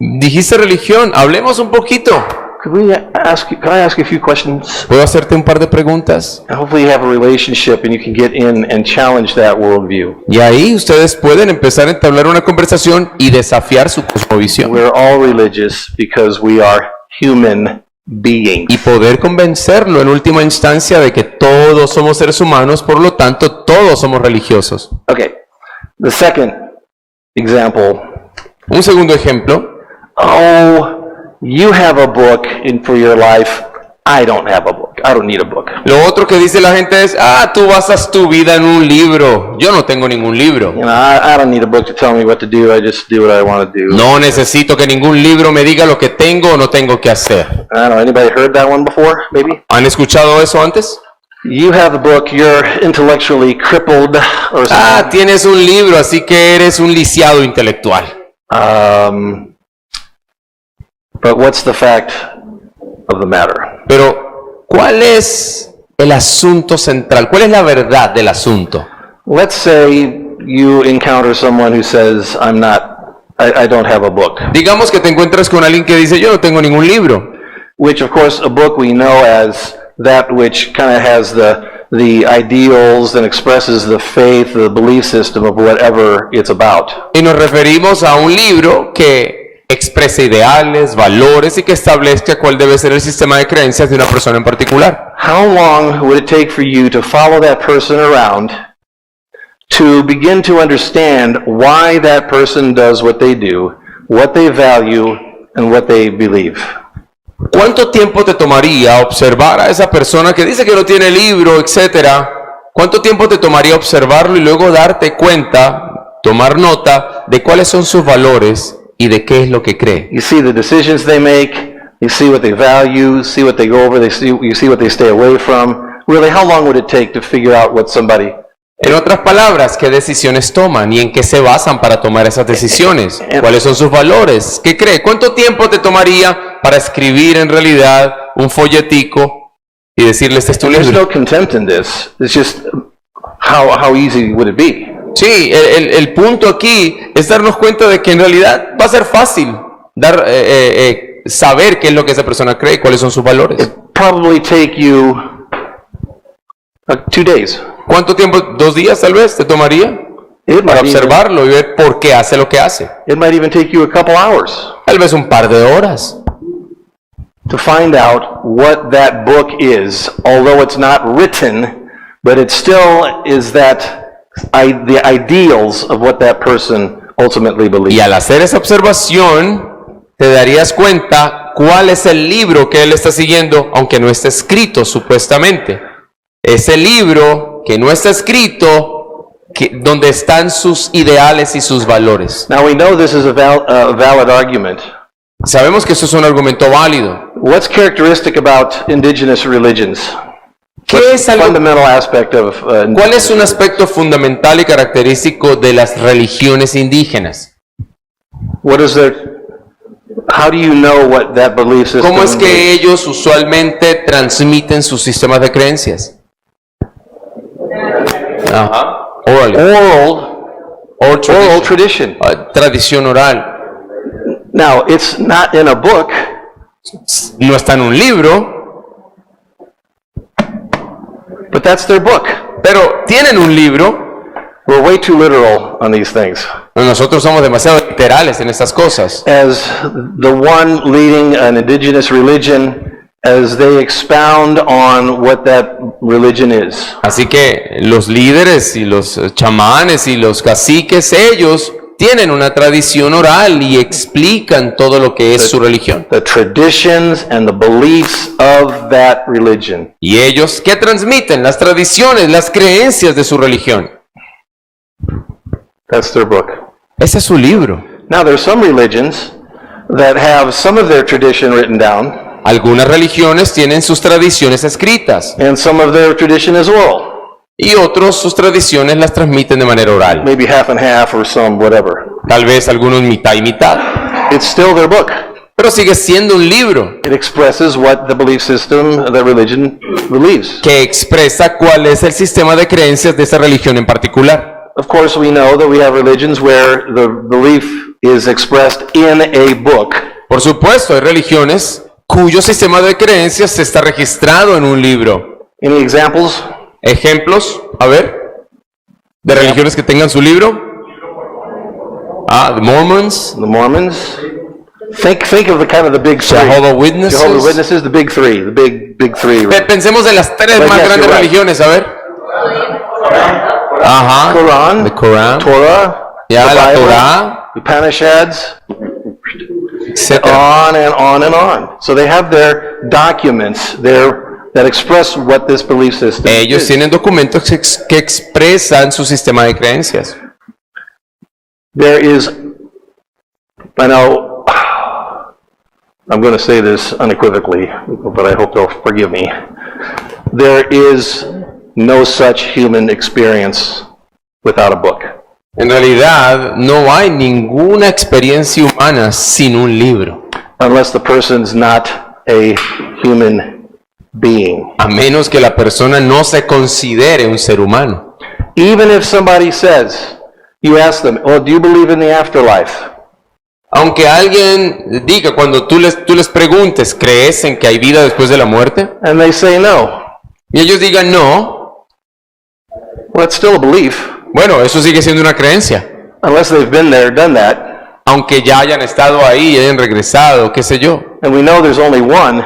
dijiste religión, hablemos un poquito. Could I ask you a few questions? ¿Puedo hacerte un par de preguntas? And hopefully you have a relationship and you can get in and challenge that worldview. Y ahí ustedes pueden empezar a entablar una conversación y desafiar su cosmovisión. We're all religious because we are human beings. Y poder convencerlo en última instancia de que todos somos seres humanos, por lo tanto todos somos religiosos. Okay, the second example. Un segundo ejemplo. Oh, you have a book for your life. I don't have a book. I don't need a book. Lo otro que dice la gente es, tú basas tu vida en un libro. Yo no tengo ningún libro. I don't need a book to tell me what to do. I just do what I want to do. No necesito que ningún libro me diga lo que tengo o no tengo que hacer. I don't know. Anybody heard that one before? Maybe. ¿Han escuchado eso antes? You have the book, you're intellectually crippled or something. Tienes un libro, así que eres un lisiado intelectual. But what's the fact of the matter? Pero, ¿cuál es el asunto central? ¿Cuál es la verdad del asunto? Let's say you encounter someone who says, I don't have a book. Digamos que te encuentras con alguien que dice, yo no tengo ningún libro. Which, of course, a book we know as that which kind of has the ideals and expresses the faith, the belief system of whatever it's about. Y nos referimos a un libro que expresa ideales, valores y que establezca cuál debe ser el sistema de creencias de una persona en particular. How long would it take for you to follow that person around to begin to understand why that person does what they do, what they value, and what they believe? ¿Cuánto tiempo te tomaría observar a esa persona que dice que no tiene libro, etcétera? ¿Cuánto tiempo te tomaría observarlo y luego darte cuenta, tomar nota de cuáles son sus valores y de qué es lo que cree? You see the decisions they make, you see what they value, see what they go over, you see what they stay away from. Really, how long would it take to figure out what somebody... En otras palabras, ¿qué decisiones toman y en qué se basan para tomar esas decisiones? ¿Cuáles son sus valores? ¿Qué cree? ¿Cuánto tiempo te tomaría para escribir en realidad un folletico y decirle este es tu There's libro? no contempt in this. It's just how easy would it be? Sí, el punto aquí es darnos cuenta de que en realidad va a ser fácil saber qué es lo que esa persona cree y cuáles son sus valores. It'd probably take you 2 days. ¿Cuánto tiempo? 2 días tal vez te tomaría It para might, even, observarlo y ver por qué hace lo que hace. it might even take you a couple hours Tal vez un par de horas to find out what that book is, although it's not written, but it still is the ideals of what that person ultimately believes. y al hacer esa observación te darías cuenta cuál es el libro que él está siguiendo, aunque no esté escrito supuestamente. Ese libro que no está escrito, donde están sus ideales y sus valores. Now we know this is a valid argument. Sabemos que eso es un argumento válido. What's characteristic about indigenous religions? ¿Qué es algo, Fundamental aspect of ¿Cuál es un aspecto fundamental y característico de las religiones indígenas? what is their, how do you know what that belief system ¿Cómo es is? que ellos usualmente transmiten sus sistemas de creencias? Orally. Oral tradition. Tradición oral. Now, it's not in a book, No está en un libro, but that's their book. pero tienen un libro. We're way too literal on these things. Nosotros somos demasiado literales en estas cosas. As the one leading an indigenous religion, as they expound on what that religion is. Así que los líderes y los chamanes y los caciques, ellos tienen una tradición oral y explican todo lo que es su religión. The traditions and the beliefs of that religion. ¿Y ellos qué transmiten? Las tradiciones, las creencias de su religión. That's their book. Ese es su libro. Now, there's some religions that have some of their tradition written down, Algunas religiones tienen sus tradiciones escritas and some of their tradition is oral. y otros sus tradiciones las transmiten de manera oral. Maybe half and half or some, whatever. Tal vez algunos mitad y mitad. It's still their book. Pero sigue siendo un libro It expresses what the belief system, the religion believes. que expresa cuál es el sistema de creencias de esa religión en particular. Of course, we know that we have religions where the belief is expressed in a book. Por supuesto, hay religiones cuyo sistema de creencias está registrado en un libro. Any examples? ¿Ejemplos? A ver, de religiones que tengan su libro. The Mormons, The Mormons. Think of the kind of the big three. Jehovah's Witnesses. Jehovah's Witnesses, the big three, the big three. Pensemos en las tres But más yes, grandes you're right. religiones, a ver. Ajá. Quran, The Quran, Torah, ya the la Bible, Torah, the Upanishads, etc. on and on and on. So they have their documents there that express what this belief system Ellos is. tienen documentos que expresan su sistema de creencias. There is, I know, I'm going to say this unequivocally, but I hope they'll forgive me. There is no such human experience without a book. En realidad, no hay ninguna experiencia humana sin un libro, Unless the person's not a human being. a menos que la persona no se considere un ser humano. Even if somebody says, you ask them, oh, do you believe in the afterlife? Aunque alguien diga, cuando tú les preguntes, ¿crees en que hay vida después de la muerte? And they say no. Y ellos digan no, Well, it's still a belief. bueno, eso sigue siendo una creencia. Unless they've been there, done that. Aunque ya hayan estado ahí, hayan regresado, qué sé yo. And we know there's only one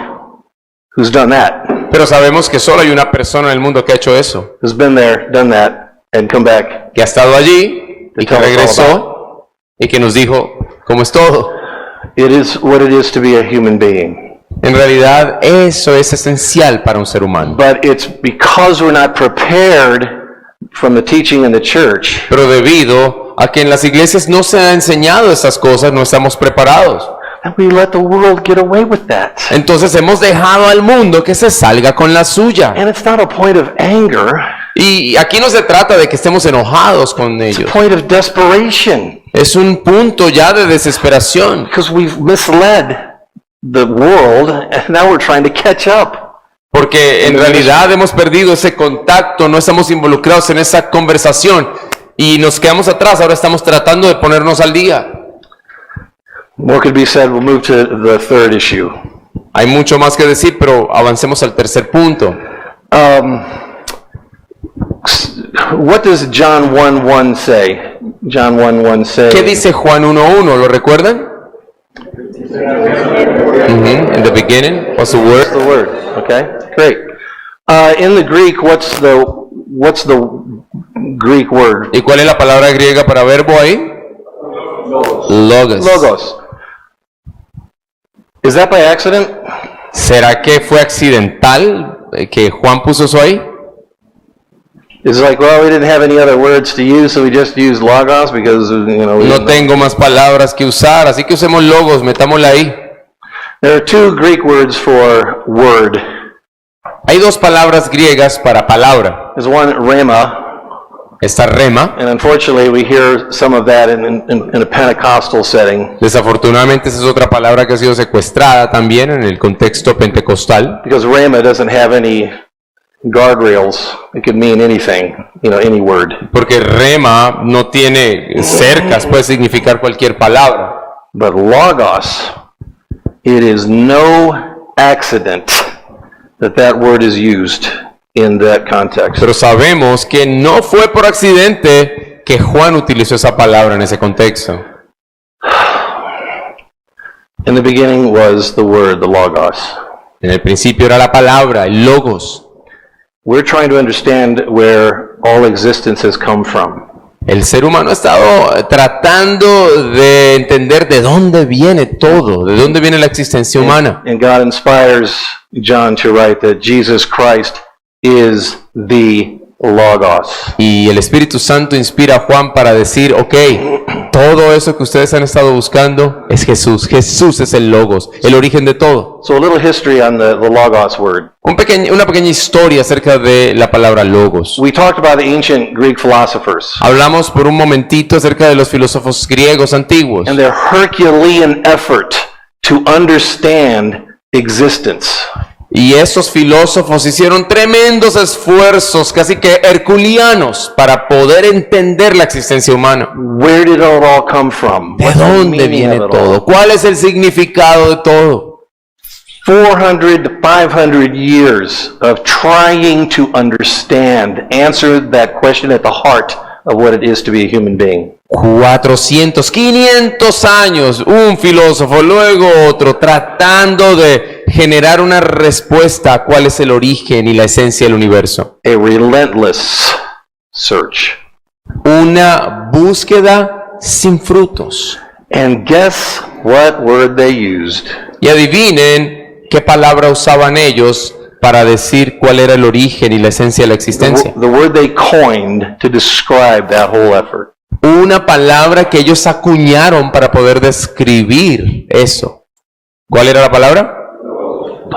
who's done that. Pero sabemos que solo hay una persona en el mundo que ha hecho eso, Who's been there, done that, and come back. que ha estado allí y que regresó y que nos dijo cómo es todo. It is what it is to be a human being. En realidad, eso es esencial para un ser humano. But it's because we're not prepared from the teaching in the church Pero debido a que en las iglesias no se ha enseñado estas cosas, no estamos preparados. that we let the world get away with that. Entonces hemos dejado al mundo que se salga con la suya. And it's not a point of anger, Y aquí no se trata de que estemos enojados con it's a ellos. point of desperation. Es un punto ya de desesperación. Because we've misled the world and now we're trying to catch up. Porque en realidad hemos perdido ese contacto, no estamos involucrados en esa conversación y nos quedamos atrás. Ahora estamos tratando de ponernos al día. More could be said. We'll move to the third issue. Hay mucho más que decir, pero avancemos al tercer punto. What does John 1:1 say? John 1:1 say. ¿Qué dice Juan 1:1? ¿Lo recuerdan? In the beginning was the word. The word. Okay, great. In the Greek, what's the Greek word? ¿Y cuál es la palabra griega para verbo ahí? Logos. Logos. Is that by accident? ¿Será que fue accidental que Juan puso eso ahí? It's like, well, we didn't have any other words to use, so we just used logos because, you know. No tengo más palabras que usar, así que usemos logos, metámosla ahí. There are two Greek words for word. Hay dos palabras griegas para palabra. There's one, rhema, Está rema. and unfortunately we hear some of that in a Pentecostal setting, Desafortunadamente esa es otra palabra que ha sido secuestrada también en el contexto pentecostal. because rhema doesn't have any guardrails. It could mean anything, you know, any word. Porque rema no tiene cercas, puede significar cualquier palabra. But logos, it is no accident that word is used in that context. Pero sabemos que no fue por accidente que Juan utilizó esa palabra en ese contexto. In the beginning was the word, the logos. En el principio era la palabra, el logos. We're trying to understand where all existence has come from. El ser humano ha estado tratando de entender de dónde viene todo, de dónde viene la existencia humana. And God inspires John to write that Jesus Christ is the logos. Y el Espíritu Santo inspira a Juan para decir, ok, todo eso que ustedes han estado buscando es Jesús. Jesús es el logos, el origen de todo. So a little history on the logos word. Una pequeña historia acerca de la palabra logos. We talked about the ancient Greek philosophers Hablamos por un momentito acerca de los filósofos griegos antiguos and their Herculean effort to understand existence. y esos filósofos hicieron tremendos esfuerzos, casi que herculeanos, para poder entender la existencia humana. Where did it all come from? ¿De What's the dónde meaning viene of it todo? all? ¿Cuál es el significado de todo? 400 to 500 years of trying to understand, answer that question at the heart of what it is to be a human being. 400, 500 años, un filósofo, luego otro, tratando de generar una respuesta a cuál es el origen y la esencia del universo. A relentless search. Una búsqueda sin frutos. And guess what word they used? Y adivinen qué palabra usaban ellos para decir cuál era el origen y la esencia de la existencia. The word they coined to describe that whole effort. Una palabra que ellos acuñaron para poder describir eso. ¿Cuál era la palabra?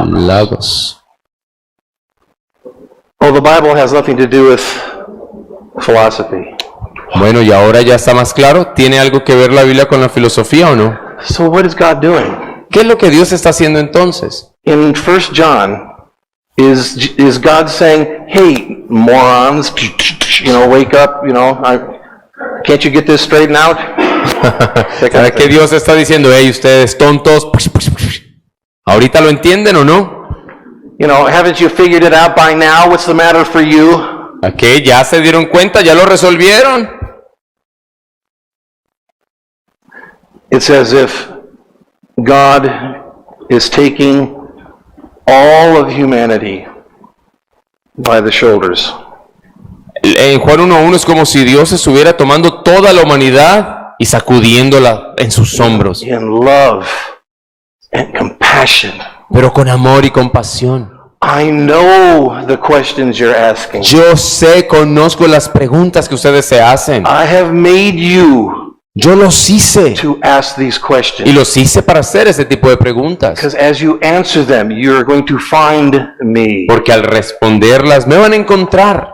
Logos. Oh, the Bible has nothing to do with philosophy. Bueno, y ahora ya está más claro. ¿Tiene algo que ver la Biblia con la filosofía o no? So what is God doing? ¿Qué es lo que Dios está haciendo entonces? In 1 John, is God saying, hey, morons, wake up, can't you get this straightened out? ¿Sabe qué Dios está diciendo? Hey, ustedes tontos, ¿ahorita lo entienden o no? Haven't you figured it out by now? What's the matter for you? ¿A qué? ¿Ya se dieron cuenta? ¿Ya lo resolvieron? It's as if God is taking all of humanity by the shoulders. En Juan 1:1 es como si Dios estuviera tomando toda la humanidad y sacudiéndola en sus hombros, In love and compassion. pero con amor y compasión. I know the questions you're asking. Yo sé, conozco las preguntas que ustedes se hacen. I have made you Yo los hice to ask these y questions. los hice para hacer ese tipo de preguntas. Because as you answer them, you're going to find me. Porque al responderlas me van a encontrar.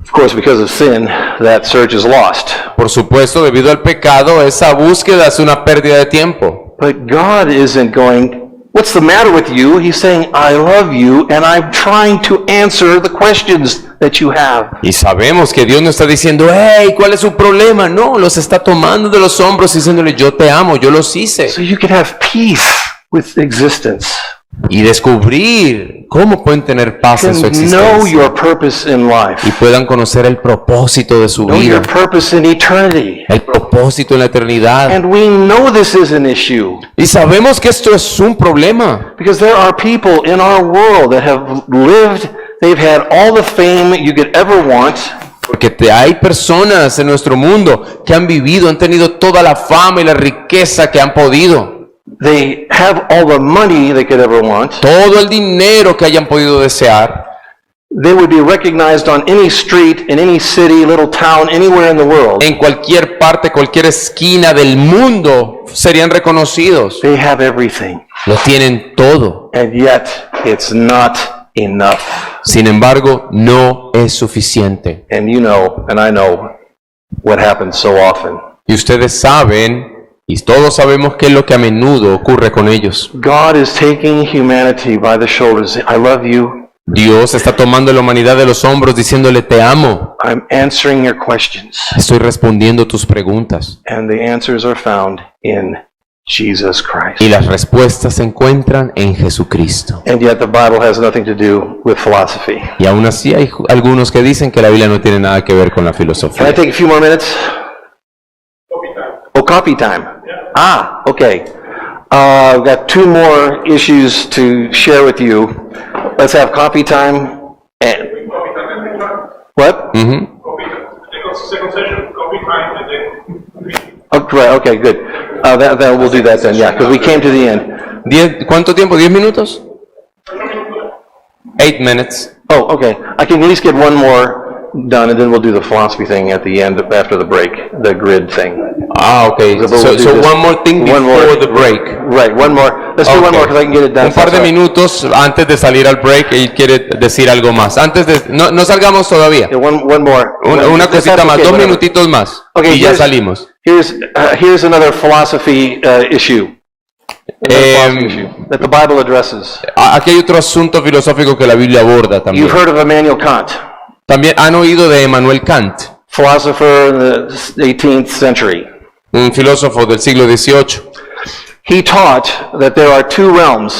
Of course, because of sin, that search is lost. Por supuesto, debido al pecado, esa búsqueda es una pérdida de tiempo. But God isn't going, what's the matter with you? He's saying, I love you and I'm trying to answer the questions that you have. Y sabemos que Dios no está diciendo, hey, ¿cuál es su problema? No, los está tomando de los hombros y diciéndole, yo te amo, yo los hice. So you can have peace with existence. Y descubrir cómo pueden tener paz en su Can know your existencia. purpose in life. Y puedan conocer el propósito de su Know your vida. purpose in eternity. El propósito en la eternidad. And we know this is an issue Y sabemos que esto es un problema. because there are people in our world that have lived, they've had all the fame you could ever want, Porque hay personas en nuestro mundo que han vivido, han tenido toda la fama y la riqueza que han podido. they have all the money they could ever want, Todo el dinero que hayan podido desear. they would be recognized on any street, in any city, little town, anywhere in the world. En cualquier parte, cualquier esquina del mundo serían reconocidos. They have everything, Lo tienen todo. and yet it's not enough. Sin embargo, no es suficiente. And you know, and I know, what happens so often. Y ustedes saben, y todos sabemos qué es lo que a menudo ocurre con ellos. God is taking humanity by the shoulders. I love you. Dios está tomando la humanidad de los hombros diciéndole, te amo. I'm answering your questions. Estoy respondiendo tus preguntas. And the answers are found in Jesus Christ. Y las respuestas se encuentran en Jesucristo. And yet the Bible has nothing to do with philosophy. Y aún así hay algunos que dicen que la Biblia no tiene nada que ver con la Can I filosofía. take a few more minutes? Oh, coffee time. Ah, okay. I've got two more issues to share with you. Let's have coffee time. And what? Ujú. Second session, copy time, and then Oh, right, okay, good. That we'll do that then, yeah, because we came to the end. ¿Cuánto tiempo? ¿10 minutos? 8 minutes. Oh, okay. I can at least get one more done, and then we'll do the philosophy thing at the end after the break, the grid thing. Ah, okay. But we'll So do this. one more thing One more. before the break. Right, one more. Let's do one Okay. more because I can get it done. Un par de faster. minutos antes de salir al break, él quiere decir algo más. Antes de... No salgamos todavía. Yeah, one more. Una If cosita that's más, okay, 2 whatever. minutitos más. Okay, Y ya here's- salimos. Here's another philosophy issue. Another philosophy issue that the Bible addresses. Aquí hay otro asunto filosófico que la Biblia aborda también. You've heard of Immanuel Kant, También han oído de Emmanuel Kant, philosopher in the 18th century. un filósofo del siglo XVIII. He taught that there are two realms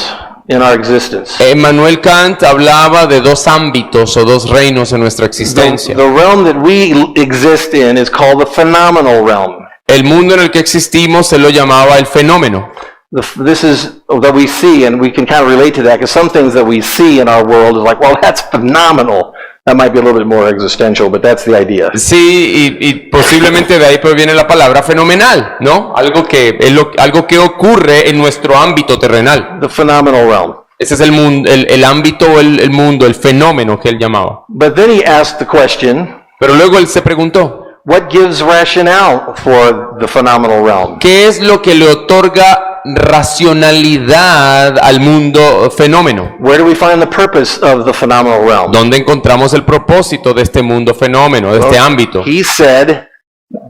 in our existence. Emmanuel Kant hablaba de dos ámbitos o dos reinos en nuestra existencia. The realm that we exist in is called the phenomenal realm. El mundo en el que existimos se lo llamaba el fenómeno. This is that we see, and we can kind of relate to that, because some things that we see in our world is like, well, that's phenomenal. That might be a little bit more existential, but that's the idea. Sí, y posiblemente de ahí proviene la palabra fenomenal, ¿no? Algo que algo que ocurre en nuestro ámbito terrenal. The phenomenal realm. Ese es el mundo, el ámbito o el mundo, el fenómeno que él llamaba. But then he asked the question, Pero luego él se preguntó, what gives rationale for the phenomenal realm? ¿qué es lo que le otorga racionalidad al mundo fenómeno. Where do we find the purpose of the phenomenal realm? ¿Dónde encontramos el propósito de este mundo fenómeno, de este ámbito? He said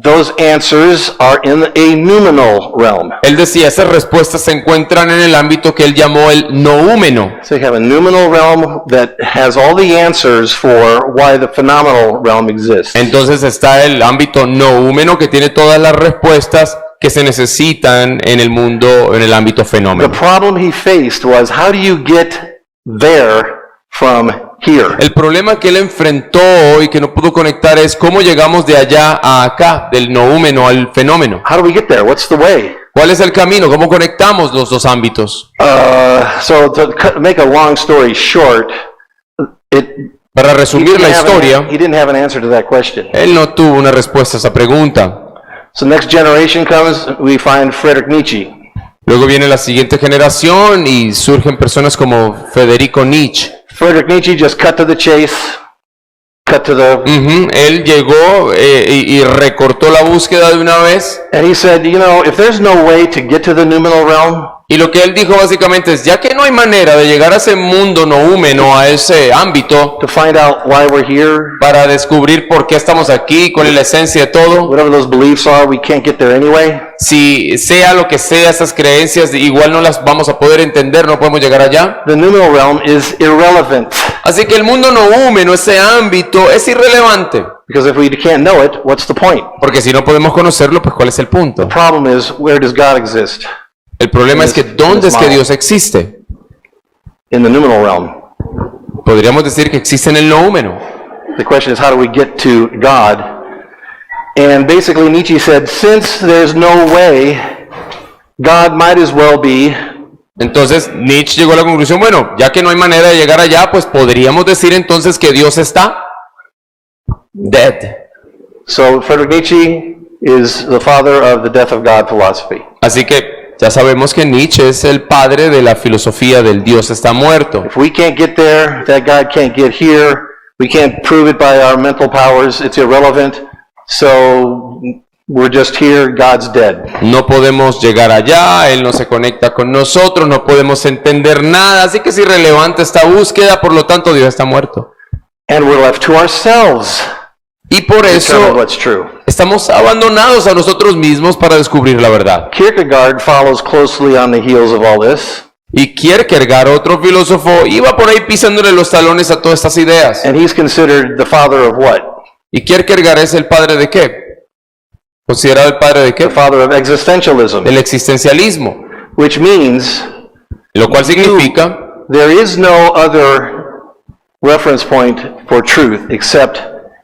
those answers are in a noumenal realm. Él decía, esas respuestas se encuentran en el ámbito que él llamó el noúmeno. So you have a noumenal realm that has all the answers for why the phenomenal realm exists. Entonces está el ámbito noúmeno que tiene todas las respuestas que se necesitan en el mundo, en el ámbito The fenómeno. problem he faced was, how do you get there from here? El problema que él enfrentó y que no pudo conectar es cómo llegamos de allá a acá, del noúmeno al fenómeno. How do we get there? What's the way? ¿Cuál es el camino? ¿Cómo conectamos los dos ámbitos? So to make a long story short, Para resumir la historia, he didn't have an answer to that question. él no tuvo una respuesta a esa pregunta. So next generation comes, we find Friedrich Nietzsche. Luego viene la siguiente generación y surgen personas como Federico Nietzsche. Friedrich Nietzsche just cut to the chase, cut to the, Él llegó y recortó la búsqueda de una vez. and he said, you know, if there's no way to get to the noumenal realm, Y lo que él dijo básicamente es, ya que no hay manera de llegar a ese mundo noúmeno, a ese ámbito, to find out why we're here, para descubrir por qué estamos aquí, cuál es la esencia de todo, whatever those beliefs are, we can't get there anyway. si sea lo que sea esas creencias, igual no las vamos a poder entender, no podemos llegar allá. The noumenal realm is irrelevant, Así que el mundo noúmeno, ese ámbito, es irrelevante. because if we can't know it, what's the point? Porque si no podemos conocerlo, pues ¿cuál es el punto? The problem is, where does God exist? El problema es que ¿dónde es que Dios existe? In the noumenal realm. Podríamos decir que existe en el noúmeno. The question is, how do we get to God? And basically Nietzsche said, since there's no way, God might as well be Entonces Nietzsche llegó a la conclusión, bueno, ya que no hay manera de llegar allá, pues podríamos decir entonces que Dios está dead. So Friedrich Nietzsche is the father of the death of God philosophy. Así que ya sabemos que Nietzsche es el padre de la filosofía del Dios está muerto. If we can't get there, if that God can't get here, we can't prove it by our mental powers, it's irrelevant. So we're just here, God's dead. No podemos llegar allá, Él no se conecta con nosotros, no podemos entender nada, así que es irrelevante esta búsqueda, por lo tanto Dios está muerto. And we're left to ourselves Y por to determine eso what's true. estamos abandonados a nosotros mismos para descubrir la verdad. Kierkegaard follows closely on the heels of all this. Y Kierkegaard, otro filósofo, iba por ahí pisándole los talones a todas estas ideas. And he's considered the father of what? ¿Y Kierkegaard es el padre de qué? ¿Considerado el padre de The qué? father of existentialism, Del existencialismo. which means Lo cual significa there is no other reference point for truth except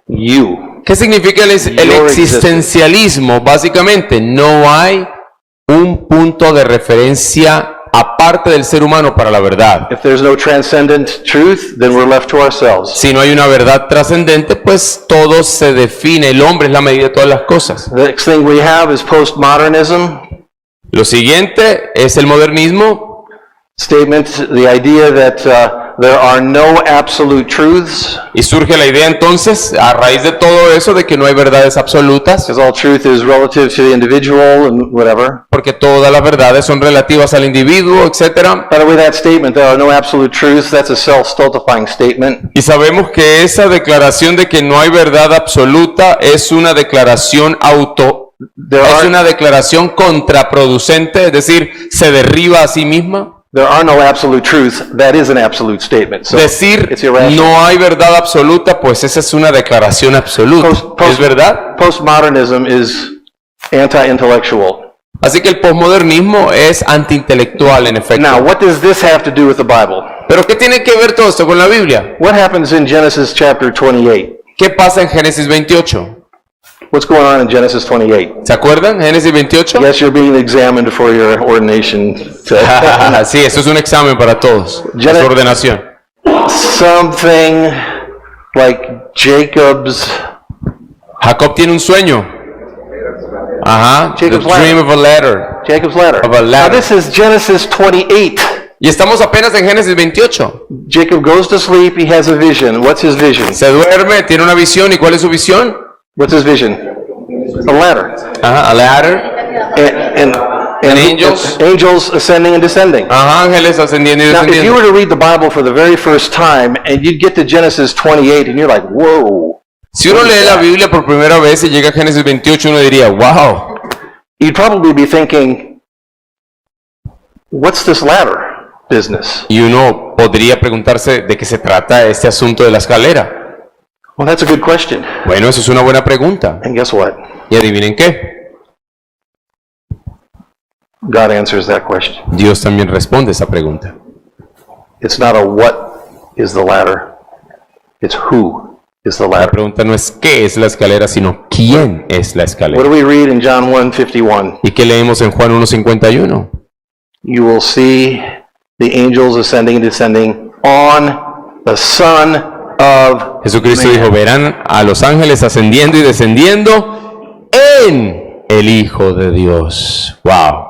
you. ¿qué significa el Your existencialismo? Básicamente, no hay un punto de referencia aparte del ser humano para la verdad. If there's no transcendent truth, then we're left to ourselves. Si no hay una verdad trascendente, pues todo se define. El hombre es la medida de todas las cosas. The next thing we have is postmodernism. Lo siguiente es el modernismo. Statement, the idea that there are no absolute truths, Y surge la idea entonces, a raíz de todo eso, de que no hay verdades absolutas, because all truth is relative to the individual and whatever. porque todas las verdades son relativas al individuo, etc. By the way, that statement, there are no absolute truths, that's a self-stultifying statement. Y sabemos que esa declaración de que no hay verdad absoluta es una declaración es una declaración contraproducente, es decir, se derriba a sí misma. There are no absolute truths, that is an absolute statement. So Decir it's irrational. no hay verdad absoluta, pues esa es una declaración absoluta. ¿Es verdad? Postmodernism is anti-intellectual. Así que el posmodernismo es antiintelectual en efecto. Now, what does this have to do with the Bible? ¿Pero qué tiene que ver todo esto con la Biblia? What happens in Genesis chapter 28? ¿Qué pasa en Génesis 28? What's going on in Genesis 28? ¿Se acuerdan? Génesis 28. Yes, you're being examined for your ordination. Sí, eso es un examen para todos. Es Genesis- ordenación. Something like Jacob's Jacob tiene un sueño. Ajá. The Jacob's ladder. dream of a ladder. Jacob's ladder. Of a Now ladder. this is Genesis 28. Y estamos apenas en Génesis 28. Jacob goes to sleep, he has a vision. What's his vision? Se duerme, tiene una visión. ¿Y cuál es su visión? What's his vision? A ladder. Ajá, a ladder. And angels. Angels ascending and descending. Ajá, ángeles ascendiendo y Now, if you descendiendo. were to read the Bible for the very first time, and you'd get to Genesis 28, and you're like, whoa. Si uno lee la Biblia por primera vez y llega a Génesis 28, uno diría, wow. You'd probably be thinking, what's this ladder business? Y uno podría preguntarse de qué se trata este asunto de la escalera. Well, that's a good question. Bueno, eso es una buena pregunta. And guess what? Y adivinen qué, God answers that question. Dios también responde esa pregunta. It's not a what is the ladder, it's who is the La ladder. pregunta no es qué es la escalera, sino quién es la What escalera. do we read in John 1:51? ¿Y qué leemos en Juan 1:51? You will see the angels ascending and descending on the Son of Jesucristo Man. dijo, verán a los ángeles ascendiendo y descendiendo en el Hijo de Dios. Wow.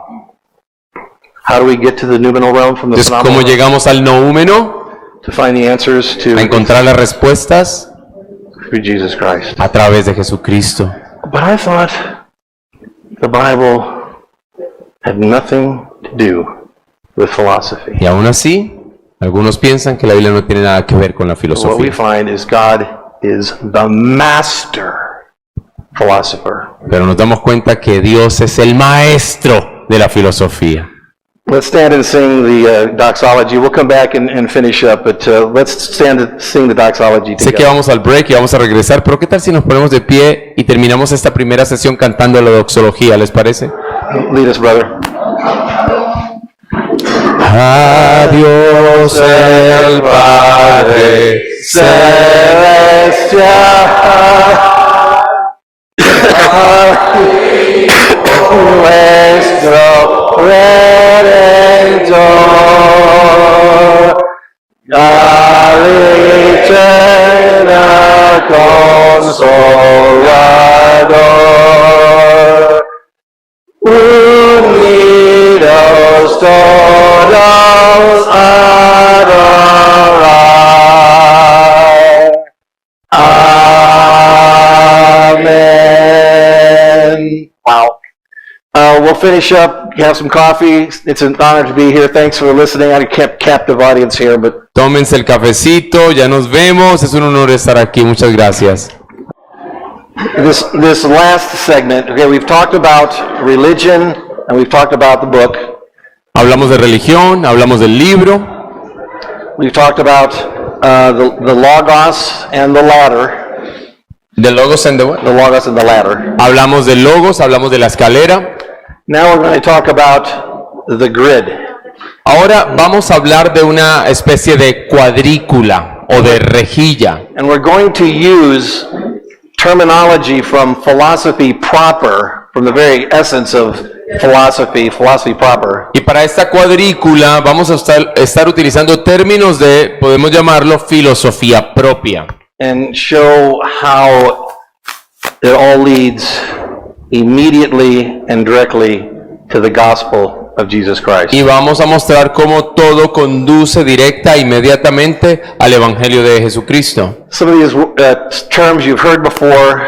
How do we get to the noumenal realm from the Entonces, ¿cómo phenomenal realm? llegamos al noúmeno? To find the answers to A encontrar las respuestas through Jesus Christ. a través de Jesucristo. But I thought the Bible had nothing to do with philosophy. Y aún así, algunos piensan que la Biblia no tiene nada que ver con la What we filosofía. find is God is the master philosopher. Pero nos damos cuenta que Dios es el maestro de la filosofía. Let's stand and sing the doxology. We'll come back and finish up, but let's stand and sing the doxology Sé que together. vamos al break y vamos a regresar, pero ¿qué tal si nos ponemos de pie y terminamos esta primera sesión cantando la doxología? ¿Les parece? Lead us, brother. A Dios el Padre Celestial, nuestro Redentor, al eterno Consolador, unidos todos a adorar. Amen. Wow. We'll finish up, have some coffee. It's an honor to be here. Thanks for listening. I kept captive audience here, but Tómense el cafecito, ya nos vemos, es un honor estar aquí, muchas gracias. this last segment, okay, we've talked about religion and we've talked about the book. Hablamos de religión, hablamos del libro, We've talked about the Logos and the ladder. de logos and the what? The Logos and the ladder. Hablamos del logos, hablamos de la escalera. Now we're going to talk about the grid. Ahora vamos a hablar de una especie de cuadrícula o de rejilla. And we're going to use terminology from philosophy proper, from the very essence of philosophy proper. Y para esta cuadrícula vamos a estar utilizando términos de, podemos llamarlo, filosofía propia. And show how it all leads immediately and directly to the gospel of Jesus Christ. Y vamos a mostrar cómo todo conduce directa e inmediatamente al Evangelio de Jesucristo. Some of these terms you've heard before,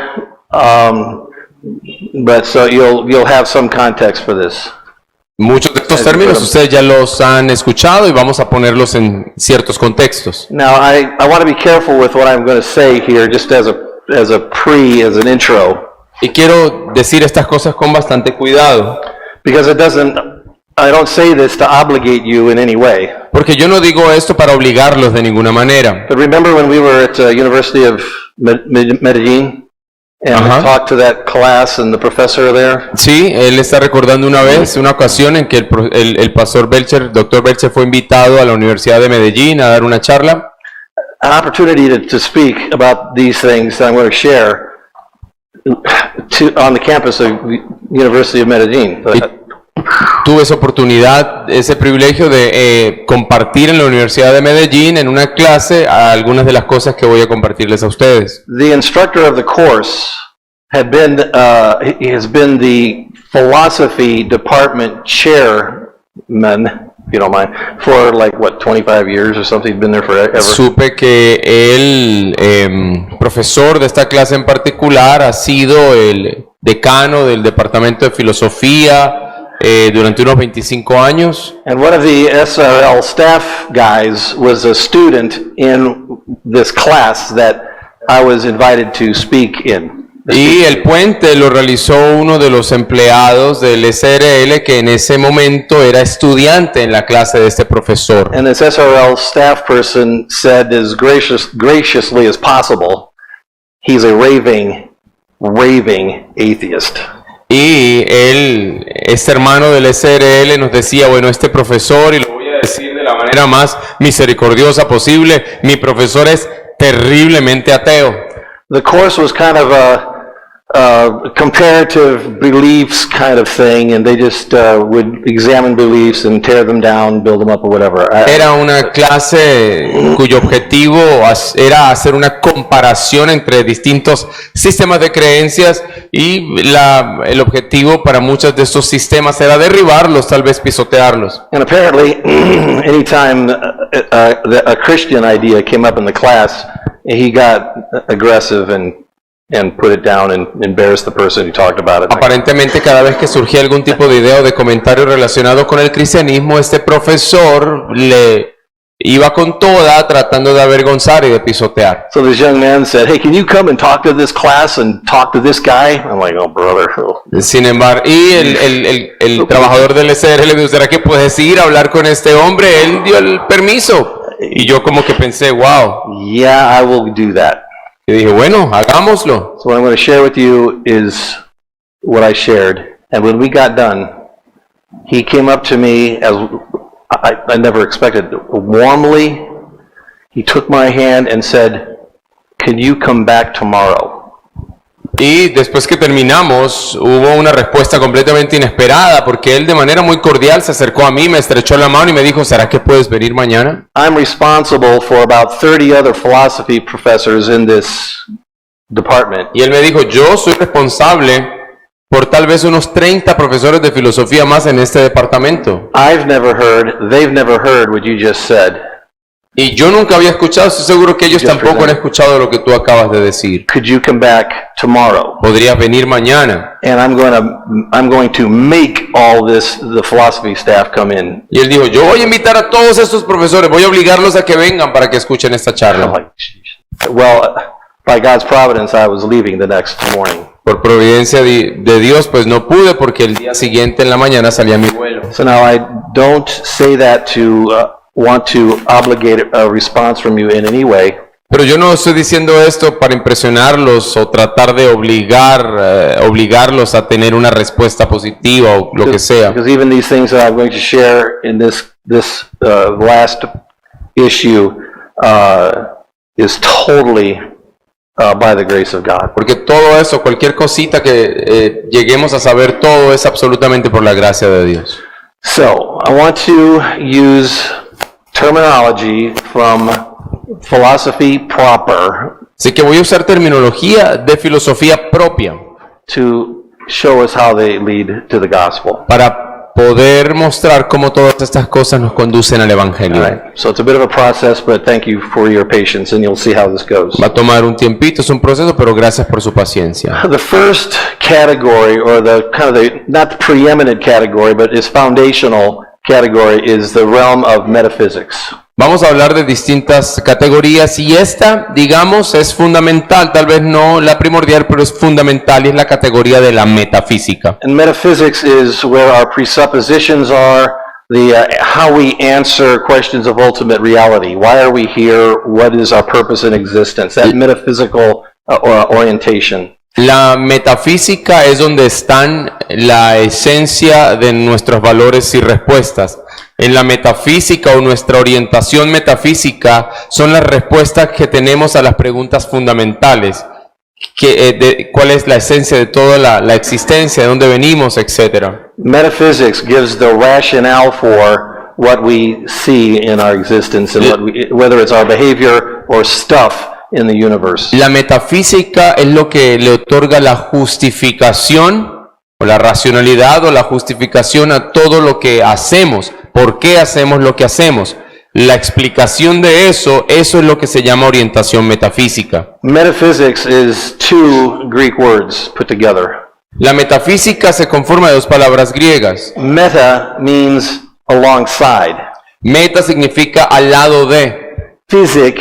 but so you'll have some context for this. Muchos de estos términos ustedes ya los han escuchado y vamos a ponerlos en ciertos contextos. Now I want to be careful with what I'm going to say here, just as an intro, Y quiero decir estas cosas con bastante cuidado, because I don't say this to obligate you in any way. porque yo no digo esto para obligarlos de ninguna manera. But remember when we were at University of Medellin and Uh-huh. we talked to that class and the professor there? Sí, él está recordando una vez, una ocasión en que el pastor Belcher, doctor Belcher, fue invitado a la Universidad de Medellín a dar una charla. An opportunity to speak about these things that I'm going to share on the campus of University of Medellin. Tuve esa oportunidad, ese privilegio de compartir en la Universidad de Medellín en una clase algunas de las cosas que voy a compartirles a ustedes. The instructor of the course has been the philosophy department chairman, if you don't mind, for 25 years or something. He's been there forever. Supe que el profesor de esta clase en particular ha sido el decano del departamento de filosofía durante unos 25 años. And one of the SRL staff guys was a student in this class that I was invited to speak in. Y el puente lo realizó uno de los empleados del SRL que en ese momento era estudiante en la clase de este profesor. And this SRL staff person said as graciously as possible, he's a raving atheist. Y él, este hermano del SRL nos decía, bueno, este profesor, y lo voy a decir de la manera más misericordiosa posible, mi profesor es terriblemente ateo. The course was kind of a comparative beliefs kind of thing, and they just would examine beliefs and tear them down, build them up, or whatever. Era una clase cuyo objetivo era hacer una comparación entre distintos sistemas de creencias y el objetivo para muchos de estos sistemas era derribarlos, tal vez pisotearlos. And apparently, anytime a Christian idea came up in the class, he got aggressive and put it down and embarrassed the person who talked about it. Aparentemente cada vez que surgía algún tipo de idea o de comentario relacionado con el cristianismo, este profesor le iba con toda tratando de avergonzar y de pisotear. So this young man said, "Hey, can you come and talk to this class and talk to this guy?" I'm like, "Oh, brother." Sin embargo, y el trabajador del SR le dijo, ¿será que puedes ir a hablar con este hombre? Él dio el permiso. Y yo como que pensé, wow. Yeah, I will do that. Y dije, bueno, hagámoslo. So what I'm going to share with you is what I shared. And when we got done, he came up to me as I never expected, warmly. He took my hand and said, "Can you come back tomorrow?" Y después que terminamos, hubo una respuesta completamente inesperada, porque él de manera muy cordial se acercó a mí, me estrechó la mano y me dijo, ¿será que puedes venir mañana? I'm responsible for about 30 other philosophy professors in this department. Y él me dijo, yo soy responsable por tal vez unos 30 profesores de filosofía más en este departamento. They've never heard what you just said. Y yo nunca había escuchado, estoy seguro que ellos tampoco han escuchado lo que tú acabas de decir. Could you come back tomorrow? Podrías venir mañana. And I'm going to make all this, the philosophy staff come in. Y él dijo, yo voy a invitar a todos estos profesores, voy a obligarlos a que vengan para que escuchen esta I'm charla. like, well, by God's providence, I was leaving the next morning. Por providencia de Dios, pues no pude porque el día siguiente en la mañana salía mi vuelo. So now I don't say that to want to obligate a response from you in any way. Pero yo no estoy diciendo esto para impresionarlos o tratar de obligarlos a tener una respuesta positiva o lo que sea. Because even these things that I'm going to share in this last issue is totally by the grace of God. Porque todo eso, cualquier cosita que lleguemos a saber, todo es absolutamente por la gracia de Dios. So, I want to use terminology from philosophy proper Así que voy a usar terminología de filosofía propia to show us how they lead to the gospel. para poder mostrar cómo todas estas cosas nos conducen al Evangelio. All right. So it's a bit of a process, but thank you for your patience, and you'll see how this goes. Va a tomar un tiempito, es un proceso, pero gracias por su paciencia. The first category, or the kind of not the preeminent category, but is foundational category, is the realm of metaphysics. Vamos a hablar de distintas categorías y esta, digamos, es fundamental, tal vez no la primordial, pero es fundamental y es la categoría de la metafísica. And metaphysics is where our presuppositions are, how we answer questions of ultimate reality. Why are we here? What is our purpose in existence? That metaphysical orientation. La metafísica es donde están la esencia de nuestros valores y respuestas. En la metafísica o nuestra orientación metafísica son las respuestas que tenemos a las preguntas fundamentales. ¿Cuál es la esencia de toda la existencia? ¿De dónde venimos? Etcétera. Metaphysics gives the rationale for what we see in our existence and whether it's our behavior or stuff in the universe. La metafísica es lo que le otorga la justificación o la racionalidad o la justificación a todo lo que hacemos. ¿Por qué hacemos lo que hacemos? La explicación de eso es lo que se llama orientación metafísica. Metaphysics is two Greek words put together. La metafísica se conforma de dos palabras griegas. Meta means alongside. Meta significa al lado de. Physic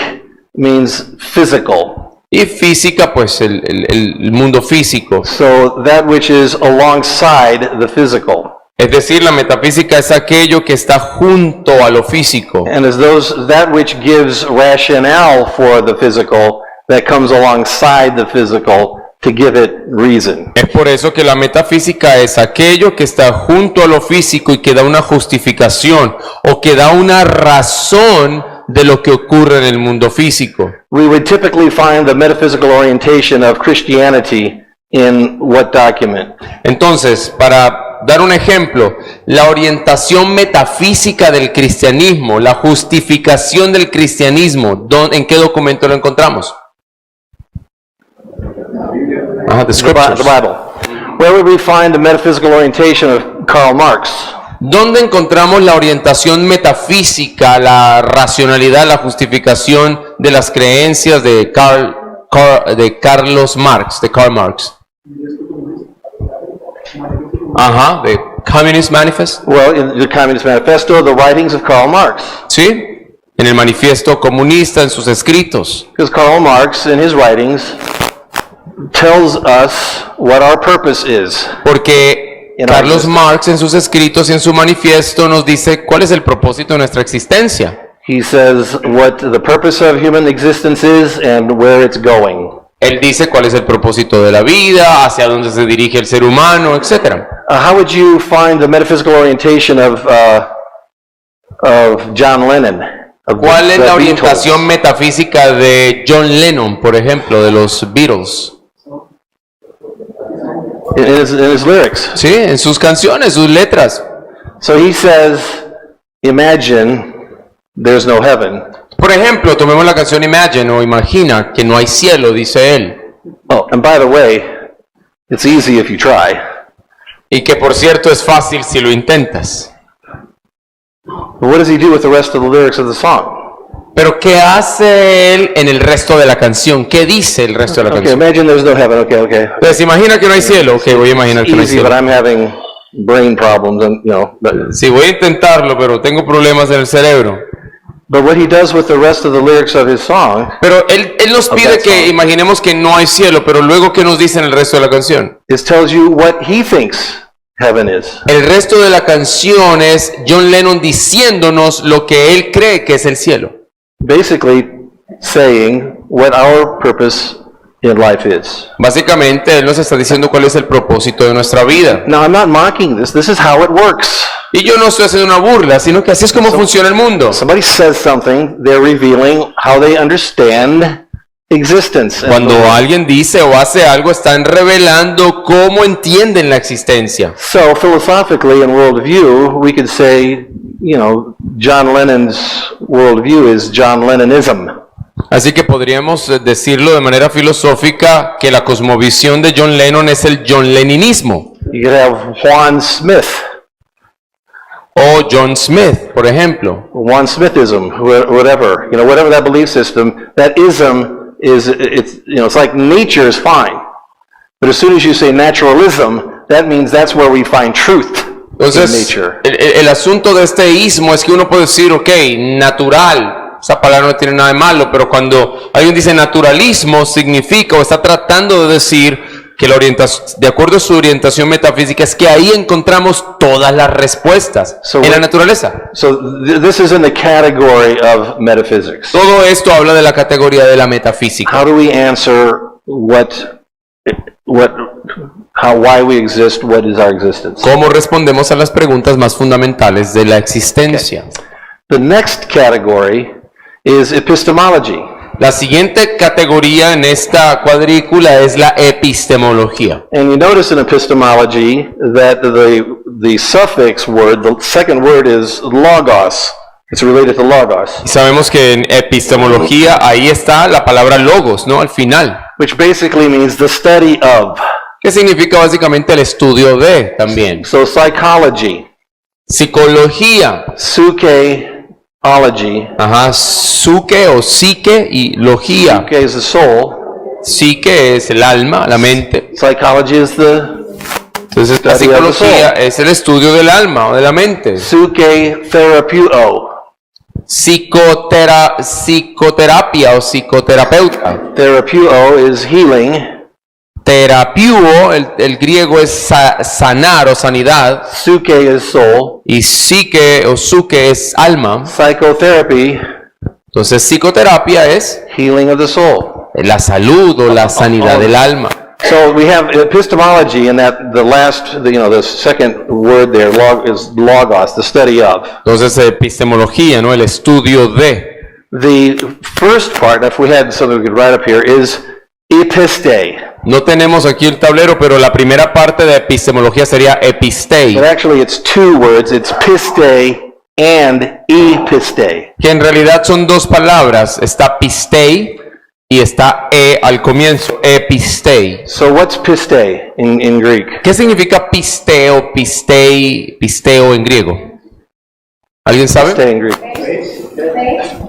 means physical. Y física, pues el mundo físico. So that which is alongside the physical. Es decir, la metafísica es aquello que está junto a lo físico. And as that which gives rationale for the physical that comes alongside the physical to give it reason. Es por eso que la metafísica es aquello que está junto a lo físico y que da una justificación o que da una razón de lo que ocurre en el mundo físico. We would typically find the metaphysical orientation of Christianity in what document? Entonces, para dar un ejemplo, la orientación metafísica del cristianismo, la justificación del cristianismo, ¿en qué documento lo encontramos? The Scriptures. The Bible. Where would we find the metaphysical orientation of Karl Marx? ¿Dónde encontramos la orientación metafísica, la racionalidad, la justificación de las creencias de Karl Marx? The Communist Manifest. Well, in the Communist Manifesto, the writings of Karl Marx. Sí, en el manifiesto comunista, en sus escritos. Because Karl Marx, in his writings, tells us what our purpose is. Porque Carlos Marx en sus escritos y en su manifiesto nos dice cuál es el propósito de nuestra existencia. He says what the purpose of human existence is and where it's going. Él dice cuál es el propósito de la vida, hacia dónde se dirige el ser humano, etc. How would you find the metaphysical orientation of John Lennon? ¿Cuál es la orientación metafísica de John Lennon, por ejemplo, de los Beatles? In his lyrics. Sí, en sus canciones, sus letras. So he says, imagine there's no heaven. Por ejemplo, tomemos la canción Imagine o Imagina, que no hay cielo, dice él. Oh, and by the way, it's easy if you try. Y que por cierto es fácil si lo intentas. But what does he do with the rest of the lyrics of the song? Pero ¿qué hace él en el resto de la canción? ¿Qué dice el resto de la Okay, canción? imagine there's no heaven. Okay. Entonces, imagina que no hay cielo. Ok, voy a imaginar que no hay Easy, but cielo. I'm having brain problems, and Sí, voy a intentarlo, pero tengo problemas en el cerebro. But what he does with the rest of the lyrics of his song Pero él nos pide que imaginemos que no hay cielo, pero luego ¿qué nos dice en el resto de la canción? is tells you what he thinks heaven is. El resto de la canción es John Lennon diciéndonos lo que él cree que es el cielo. Basically saying what our purpose in life is. Básicamente, él nos está diciendo cuál es el propósito de nuestra vida. Now, I'm not mocking this. This is how it works. Y yo no estoy haciendo una burla, sino que así es como funciona el mundo. Somebody says something, they're revealing how they understand existence. Cuando alguien dice o hace algo, están revelando cómo entienden la existencia. So, philosophically, in worldview, we could say, John Lennon's worldview is John Lennonism. Así que podríamos decirlo de manera filosófica que la cosmovisión de John Lennon es el John Leninismo. You could have Juan Smith. O John Smith, por ejemplo. Juan Smithism, whatever. Whatever that belief system, that ism is, it's like nature is fine. But as soon as you say naturalism, that means that's where we find truth. Entonces, el asunto de este ismo es que uno puede decir, ok, natural, esa palabra no tiene nada de malo, pero cuando alguien dice naturalismo, significa o está tratando de decir que la orientación, de acuerdo a su orientación metafísica, es que ahí encontramos todas las respuestas en la naturaleza. This is in the category of metaphysics. Todo esto habla de la categoría de la metafísica. How do we answer why we exist, what is our existence? ¿Cómo respondemos a las preguntas más fundamentales de la existencia? The next category is epistemology. La siguiente categoría en esta cuadrícula es la epistemología. And you notice in epistemology that the suffix word, the second word is logos. It's related to logos. Y sabemos que en epistemología ahí está la palabra logos, ¿no? Al final. Which basically means the study of. ¿Qué significa básicamente el estudio de también? So psychology. Psicología. Psukeology. Ajá, psuke o psique y logía. Psuke is the soul. Psique es el alma, la mente. Psychology is the Entonces, la Study of the psicología soul. es el estudio del alma o de la mente. Suke therapeuo. Psicoterapia o psicoterapeuta. Therapeuo is healing. Terapeuo, el griego es sanar o sanidad. Suke is soul. Y psique o suke es alma. Psychotherapy, Entonces, psicoterapia es healing of the soul. la salud o la sanidad del alma. So we have epistemology in that the second word there is logos, the study of. Entonces, epistemología, ¿no? El estudio de. The first part, if we had something we could write up here, is episte. No tenemos aquí el tablero, pero la primera parte de epistemología sería epistei, But actually it's two words, it's piste and episte. que en realidad son dos palabras. Está pistei y está al comienzo, epistei. So what's piste in Greek? ¿Qué significa pisteo, pisteo en griego? ¿Alguien sabe? Piste in Greek.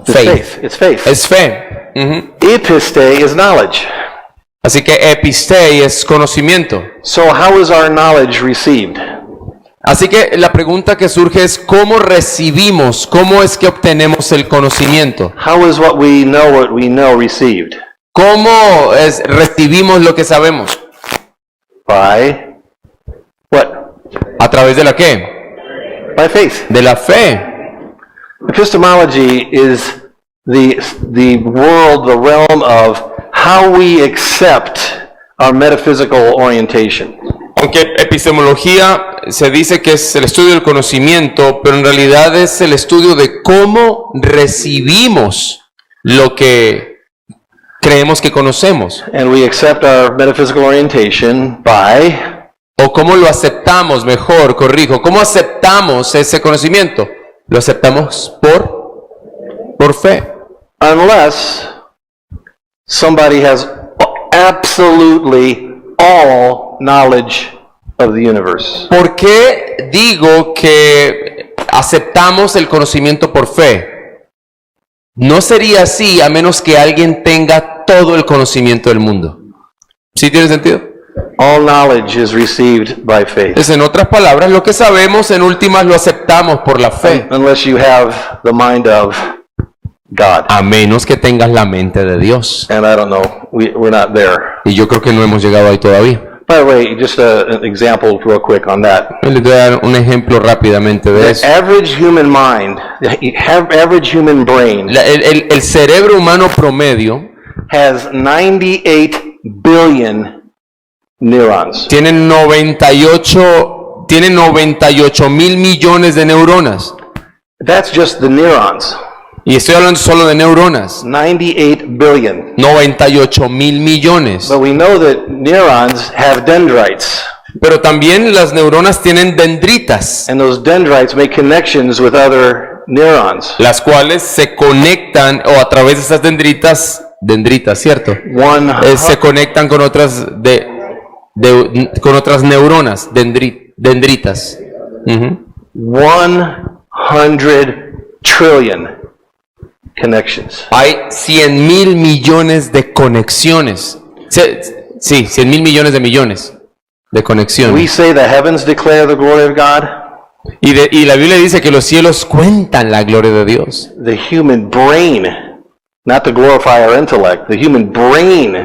It's Faith. faith. It's faith. Es fe. Ujú. Episte is knowledge. Así que epistei es conocimiento. So how is our knowledge received? Así que la pregunta que surge es ¿cómo recibimos, cómo es que obtenemos el conocimiento? How is what we know received? ¿Cómo recibimos lo que sabemos? By what? ¿A través de la qué? By faith. De la fe. Epistemology is the realm of how we accept our metaphysical orientation. Aunque epistemología se dice que es el estudio del conocimiento, pero en realidad es el estudio de cómo recibimos lo que creemos que conocemos. And we accept our metaphysical orientation by O cómo lo aceptamos, mejor, corrijo. ¿Cómo aceptamos ese conocimiento? Lo aceptamos por fe. unless somebody has absolutely all knowledge of the universe. ¿Por qué digo que aceptamos el conocimiento por fe? No sería así a menos que alguien tenga todo el conocimiento del mundo. ¿Sí tiene sentido? All knowledge is received by faith. Es en otras palabras, lo que sabemos en últimas lo aceptamos por la fe. Unless you have the mind of God. A menos que tengas la mente de Dios. And I don't know, we're not there. Y yo creo que no hemos llegado ahí todavía. By the way, just an example real quick on that. Les voy a dar un ejemplo rápidamente de The eso. average human mind, the average human brain El cerebro humano promedio has 98 billion neurons. tiene 98 mil millones de neuronas. That's just the neurons. Y estoy hablando solo de neuronas. 98 billion. 98 mil millones. But we know that neurons have dendrites. Pero también las neuronas tienen dendritas, And those dendrites make connections with other neurons. las cuales se conectan o a través de esas dendritas, ¿cierto? Se conectan con otras con otras neuronas, dendritas. Ujú. 100 trillion connections. Hay 100 mil millones de conexiones. Sí, 100 mil millones de We conexiones. say the heavens declare the glory of God. Y la Biblia dice que los cielos cuentan la gloria de Dios. The human brain, not to glorify our intellect, the human brain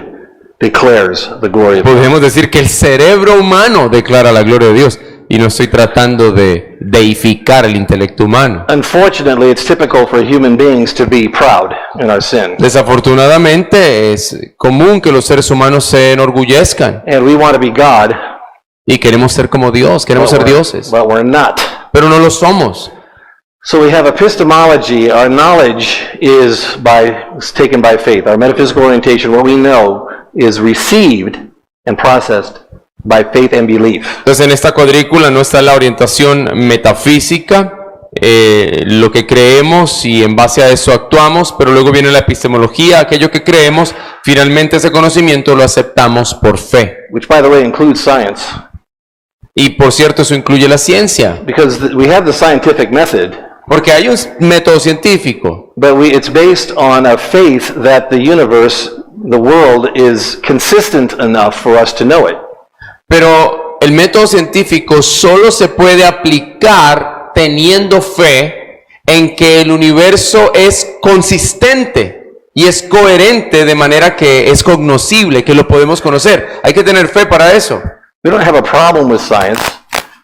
declares the glory of God. Podemos decir que el cerebro humano declara la gloria de Dios. Y no estoy tratando de deificar el intelecto humano. Unfortunately, it's typical for human beings to be proud in our sin. Desafortunadamente es común que los seres humanos se enorgullezcan. And we want to be God, Y queremos ser como Dios, queremos ser dioses. but we're not. Pero no lo somos. So we have epistemology. Our knowledge is taken by faith. Our metaphysical orientation, what we know, is received and processed by faith and belief. Entonces en esta cuadrícula no está la orientación metafísica, lo que creemos y en base a eso actuamos, pero luego viene la epistemología, aquello que creemos, finalmente ese conocimiento lo aceptamos por fe. Which, by the way, includes science. Y por cierto, eso incluye la ciencia, Because we have the scientific method, porque hay un método científico, but it's based on a faith that the universe, the world, is consistent enough for us to know it. pero el método científico solo se puede aplicar teniendo fe en que el universo es consistente y es coherente de manera que es cognoscible, que lo podemos conocer. Hay que tener fe para eso. We don't have a problem with science,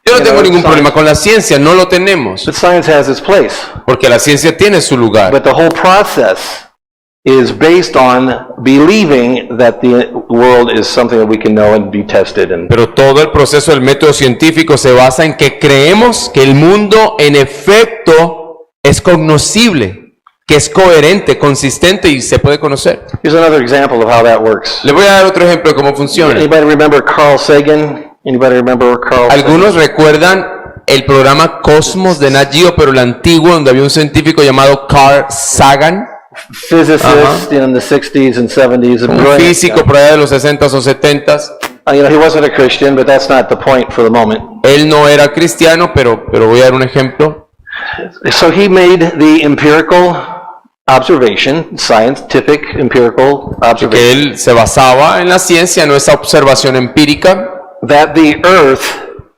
Yo no tengo ningún science- problema con la ciencia, no lo tenemos, but science has its place. porque la ciencia tiene su lugar. But the whole process is based on believing that the world is something that we can know and be tested. And Pero todo el proceso del método científico se basa en que creemos que el mundo en efecto es cognoscible, que es coherente, consistente y se puede conocer. here's another example of how that works. Le voy a dar otro ejemplo de cómo funciona. Anybody remember Carl Sagan? Anybody remember Carl Algunos Sagan? recuerdan el programa Cosmos de Nat Geo, pero el antiguo, donde había un científico llamado Carl Sagan, Physicist in the 60s and 70s. A un brilliant físico por allá de los 60s o 70s. You know, he wasn't a Christian, but that's not the point for the moment. Él no era cristiano, pero voy a dar un ejemplo. So he made the empirical observation, scientific empirical Que observation, él se basaba en la ciencia, en esa observación empírica. that the earth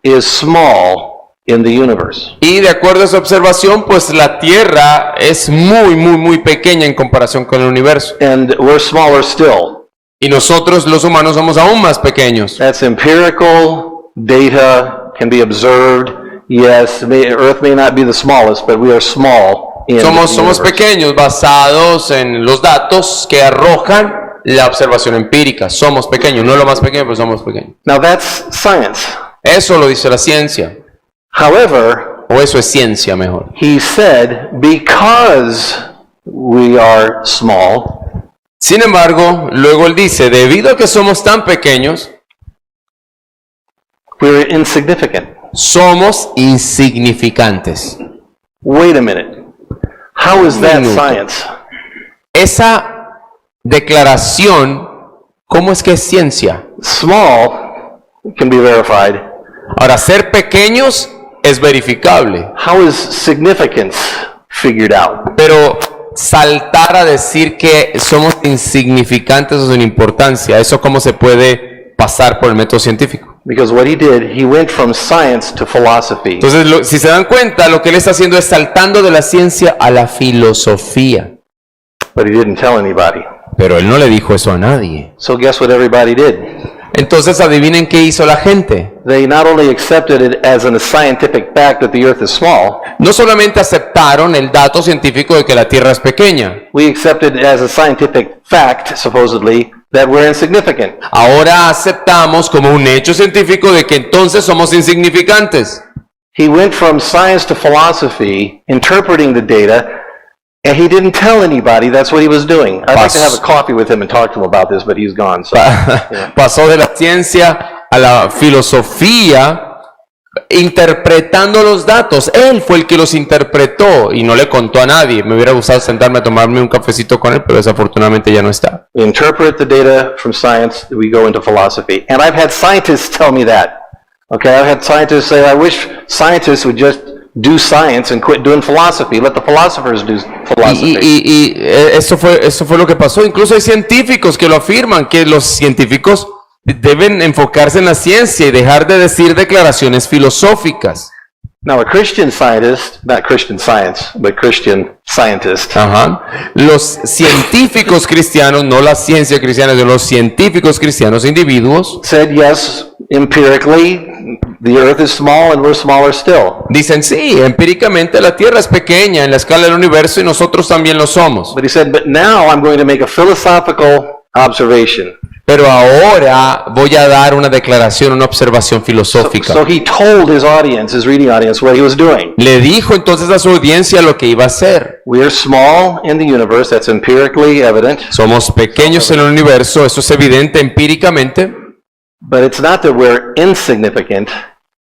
is small in the universe. Y de acuerdo a esa observación, pues la Tierra es muy pequeña en comparación con el universo. And we're smaller still. Y nosotros los humanos somos aún más pequeños. That's empirical data, can be observed. Yes, Earth may not be the smallest, but we are small in the Somos universe. pequeños basados en los datos que arrojan la observación empírica. Somos pequeños, no lo más pequeño, pero somos pequeños. Now that's science. Eso lo dice la ciencia. However, O eso es ciencia mejor. he said, because we are small, Sin embargo, luego él dice, debido a que somos tan pequeños, we're insignificant. somos insignificantes. Wait a minute. How is that Minuto. science? Esa declaración, ¿cómo es que es ciencia? Small can be verified. Ahora, ser pequeños es verificable, How is significance figured out? pero saltar a decir que somos insignificantes o sin importancia, ¿eso cómo se puede pasar por el método científico? Because what he did, he went from science to philosophy. Entonces, si se dan cuenta, lo que él está haciendo es saltando de la ciencia a la filosofía. But he didn't tell anybody. Pero él no le dijo eso a nadie. So guess what everybody did? Entonces, adivinen qué hizo la gente. They not only accepted it as a scientific fact that the earth is small, No solamente aceptaron el dato científico de que la Tierra es pequeña, we accepted it as a scientific fact, supposedly, that we're insignificant. ahora aceptamos como un hecho científico de que entonces somos insignificantes. He went from science to philosophy, interpreting the data, and he didn't tell anybody that's what he was doing. I'd like to have a coffee with him and talk to him about this, but he's gone. So. Pasó de la ciencia a la filosofía interpretando los datos. Él fue el que los interpretó y no le contó a nadie. Me hubiera gustado sentarme a tomarme un cafecito con él, pero desafortunadamente ya no está. We interpret the data from science, we go into philosophy. And I've had scientists tell me that. Okay, I've had scientists say, I wish scientists would just do science and quit doing philosophy. Let the philosophers do philosophy. Eso fue lo que pasó. Incluso hay científicos que lo afirman, que los científicos deben enfocarse en la ciencia y dejar de decir declaraciones filosóficas. Now, a Christian scientist, not Christian science, but Christian scientist, Ajá. Los científicos cristianos, no la ciencia cristiana, sino los científicos cristianos, individuos, said, yes, empirically, the earth is small and we're smaller still. dicen, sí, empíricamente la Tierra es pequeña en la escala del universo y nosotros también lo somos. But he said, but now I'm going to make a philosophical observation. Pero ahora voy a dar una declaración, una observación filosófica. So he told his audience, his reading audience, what he was doing. Le dijo entonces a su audiencia lo que iba a hacer. We are small in the universe, that's empirically evident, Somos pequeños en el universo, eso es evidente empíricamente. but it's not that we're insignificant,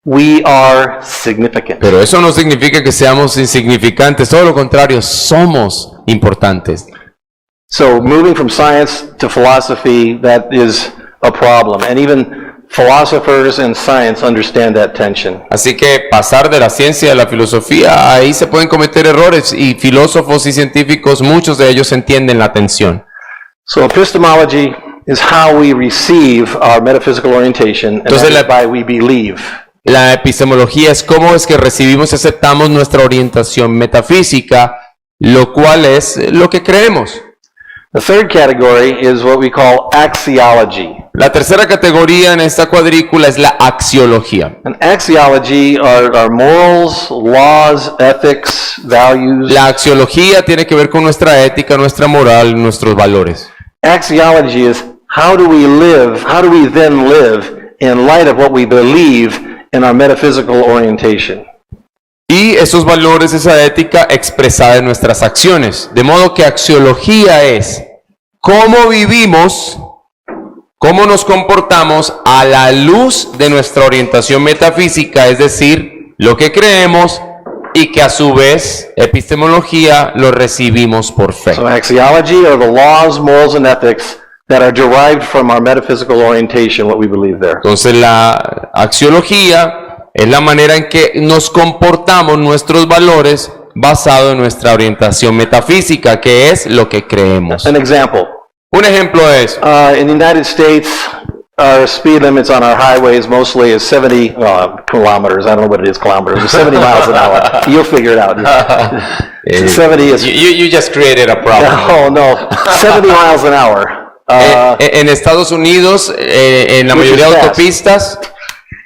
we are significant. Pero eso no significa que seamos insignificantes, todo lo contrario, somos importantes. So moving from science to philosophy, that is a problem. And even philosophers and science understand that tension. Así que pasar de la ciencia a la filosofía, ahí se pueden cometer errores y filósofos y científicos, muchos de ellos entienden la tensión. So epistemology is how we receive our metaphysical orientation, and Entonces, that is la- by we believe. La epistemología es cómo es que recibimos y aceptamos nuestra orientación metafísica, lo cual es lo que creemos. The third category is what we call axiology. La tercera categoría en esta cuadrícula es la axiología. And axiology are morals, laws, ethics, values. La axiología tiene que ver con nuestra ética, nuestra moral, nuestros valores. Axiology is how do we then live in light of what we believe in our metaphysical orientation. Y esos valores, esa ética expresada en nuestras acciones. De modo que axiología es cómo vivimos, cómo nos comportamos a la luz de nuestra orientación metafísica, es decir, lo que creemos y que a su vez, epistemología, lo recibimos por fe. So axiology are the laws, morals, and ethics that are derived from our metaphysical orientation, what we believe there. Entonces la axiología es la manera en que nos comportamos, nuestros valores, basado en nuestra orientación metafísica, que es lo que creemos. An example. Un ejemplo es, In the United States, our speed limits on our highways mostly is 70 kilometers. I don't know what it is, kilometers. It's 70 miles an hour. You'll figure it out. 70 is... you just created a problem. Oh, no. 70 miles an hour. En Estados Unidos, en la Which mayoría is de fast.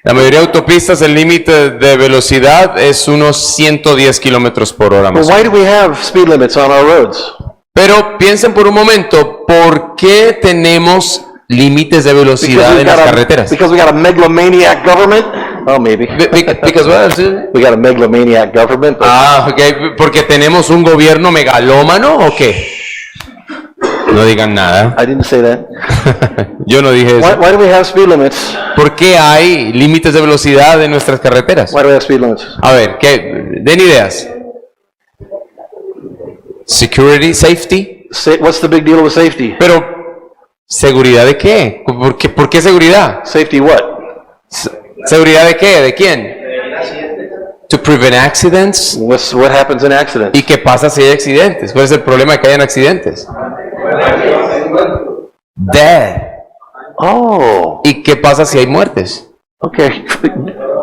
autopistas, el límite de velocidad es unos 110 kilómetros por hora Well, más. why do we have speed limits on our roads? Pero piensen por un momento, ¿por qué tenemos límites de velocidad en las carreteras? Because we got a megalomaniac government? Oh, maybe. Because what? We got a megalomaniac government. But Ok, ¿porque tenemos un gobierno megalómano o qué? No digan nada. I didn't say that. Yo no dije eso. Why do we have speed limits? ¿Por qué hay límites de velocidad en nuestras carreteras? Why do we have speed limits? A ver, den ideas. Security, safety. What's the big deal with safety? Pero, ¿seguridad de qué? ¿Por qué seguridad? Safety what? ¿Seguridad de qué? ¿De quién? To prevent accidents. What happens in accidents? ¿Y qué pasa si hay accidentes? ¿Cuál es el problema de que hayan accidentes? Death. Oh, ¿Y qué pasa si hay muertes? okay.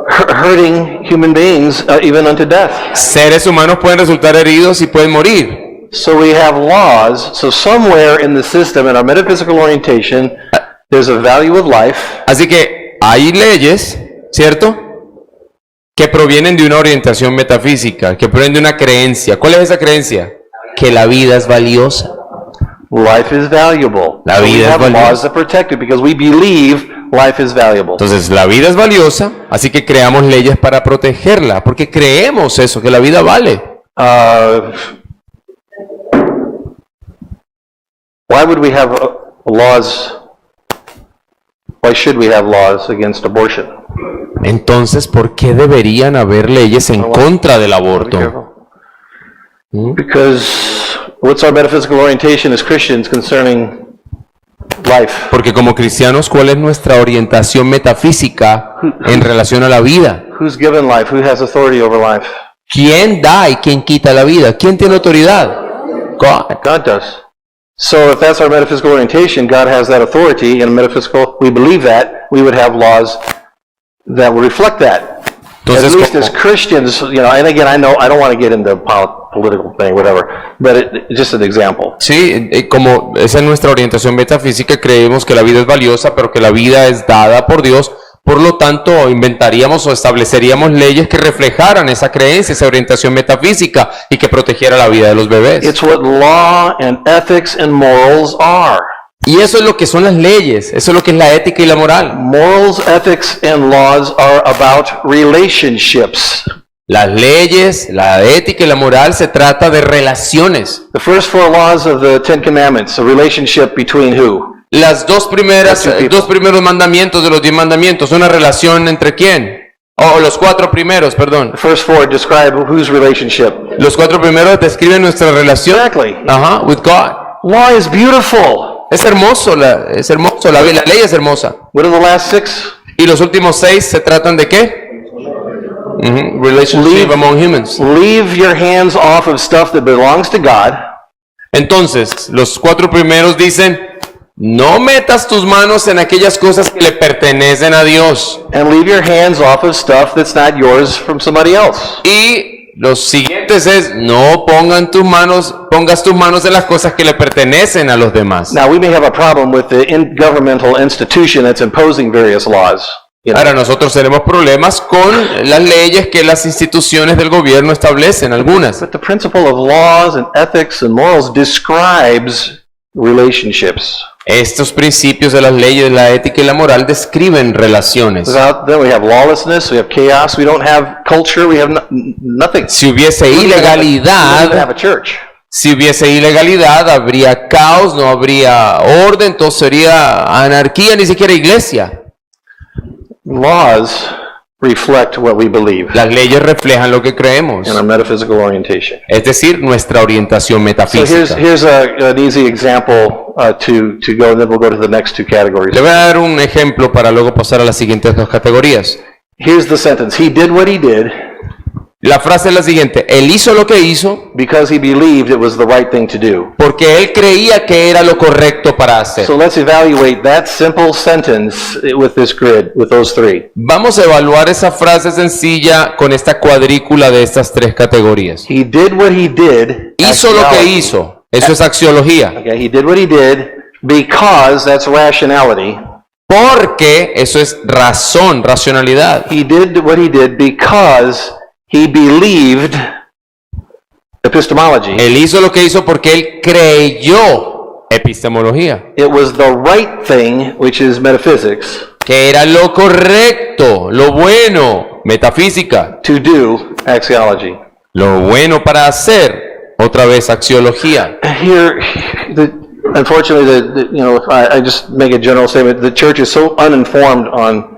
Hurting human beings even unto death. Seres humanos pueden resultar heridos y pueden morir. So we have laws. So somewhere in the system, in our metaphysical orientation, there's a value of life. Así que hay leyes, ¿cierto? Que provienen de una orientación metafísica, que provienen de una creencia. ¿Cuál es esa creencia? Que la vida es valiosa. Life is valuable. La So we vida es have valiosa. laws that protect it because we believe life is valuable. Entonces, la vida es valiosa, así que creamos leyes para protegerla, porque creemos eso, que la vida vale. Why would we have laws? Why should we have laws against abortion? Entonces, ¿por qué deberían haber leyes en contra del Be aborto? careful. Because what's our metaphysical orientation as Christians concerning life? Porque como cristianos, ¿cuál es nuestra orientación metafísica en relación a la vida? Who's given life? Who has authority over life? ¿Quién da y quién quita la vida? ¿Quién tiene autoridad? God. God does. So if that's our metaphysical orientation, God has that authority, and metaphysical, we believe that, we would have laws that would reflect that. Entonces, At least como- as Christians, and again, I know I don't want to get into political thing, whatever, but just an example. Sí, como esa es nuestra orientación metafísica, creemos que la vida es valiosa, pero que la vida es dada por Dios. Por lo tanto, inventaríamos o estableceríamos leyes que reflejaran esa creencia, esa orientación metafísica y que protegiera la vida de los bebés. It's what law and ethics and morals are. Y eso es lo que son las leyes, eso es lo que es la ética y la moral. Morals, ethics, and laws are about relationships. Las leyes, la ética y la moral se trata de relaciones. The first four laws of the Ten Commandments, a relationship between who? Los dos primeros mandamientos de los 10 mandamientos, una relación entre quién? O los 4 primeros, perdón. The first four describe whose relationship. Los 4 primeros describen nuestra relación. Exactly. Ajá, with God. Law is beautiful. Es hermoso, la ley es hermosa. What are the last six? Y los últimos 6 se tratan de qué? Relationship among humans. Leave your hands off of stuff that belongs to God Entonces, los 4 primeros dicen, no metas tus manos en aquellas cosas que le pertenecen a Dios. And leave your hands off of stuff that's not yours from somebody else. Y los siguientes es, no pongas tus manos en las cosas que le pertenecen a los demás. Now, we may have a problem with the governmental institution that's imposing various laws. You know? Ahora nosotros tenemos problemas con las leyes que las instituciones del gobierno establecen, algunas. But the principle of laws and ethics and morals describes relationships. Estos principios de las leyes, de la ética y la moral describen relaciones. Without them, we have lawlessness, we have chaos, we don't have culture, we have nothing. Si hubiese We don't even have ilegalidad, a church. si hubiese ilegalidad, habría caos, no habría orden, todo sería anarquía, ni siquiera iglesia. Laws reflect what we believe Las leyes reflejan lo que creemos, in our metaphysical orientation. es decir, nuestra orientación So metafísica. here's an easy example to go, and then we'll go to the next two categories. Le voy a dar un ejemplo para luego pasar a las siguientes dos categorías. Here's the sentence. He did what he did La frase es la siguiente: él hizo lo que hizo because he believed it was the right thing to do. porque él creía que era lo correcto para hacer. So let's evaluate that simple sentence with this grid, with those three. Vamos a evaluar esa frase sencilla con esta cuadrícula de estas tres categorías. He did what he did. Hizo lo que axiology. hizo, eso es axiología. Okay, he did what he did because that's rationality. Porque eso es razón, racionalidad. He did what he did because he believed epistemology. Él hizo lo que hizo porque él creyó epistemología, It was the right thing, which is metaphysics, que era lo correcto, lo bueno, metafísica, to do axiology. lo bueno para hacer, otra vez axiología. Here, unfortunately, if I just make a general statement, the church is so uninformed on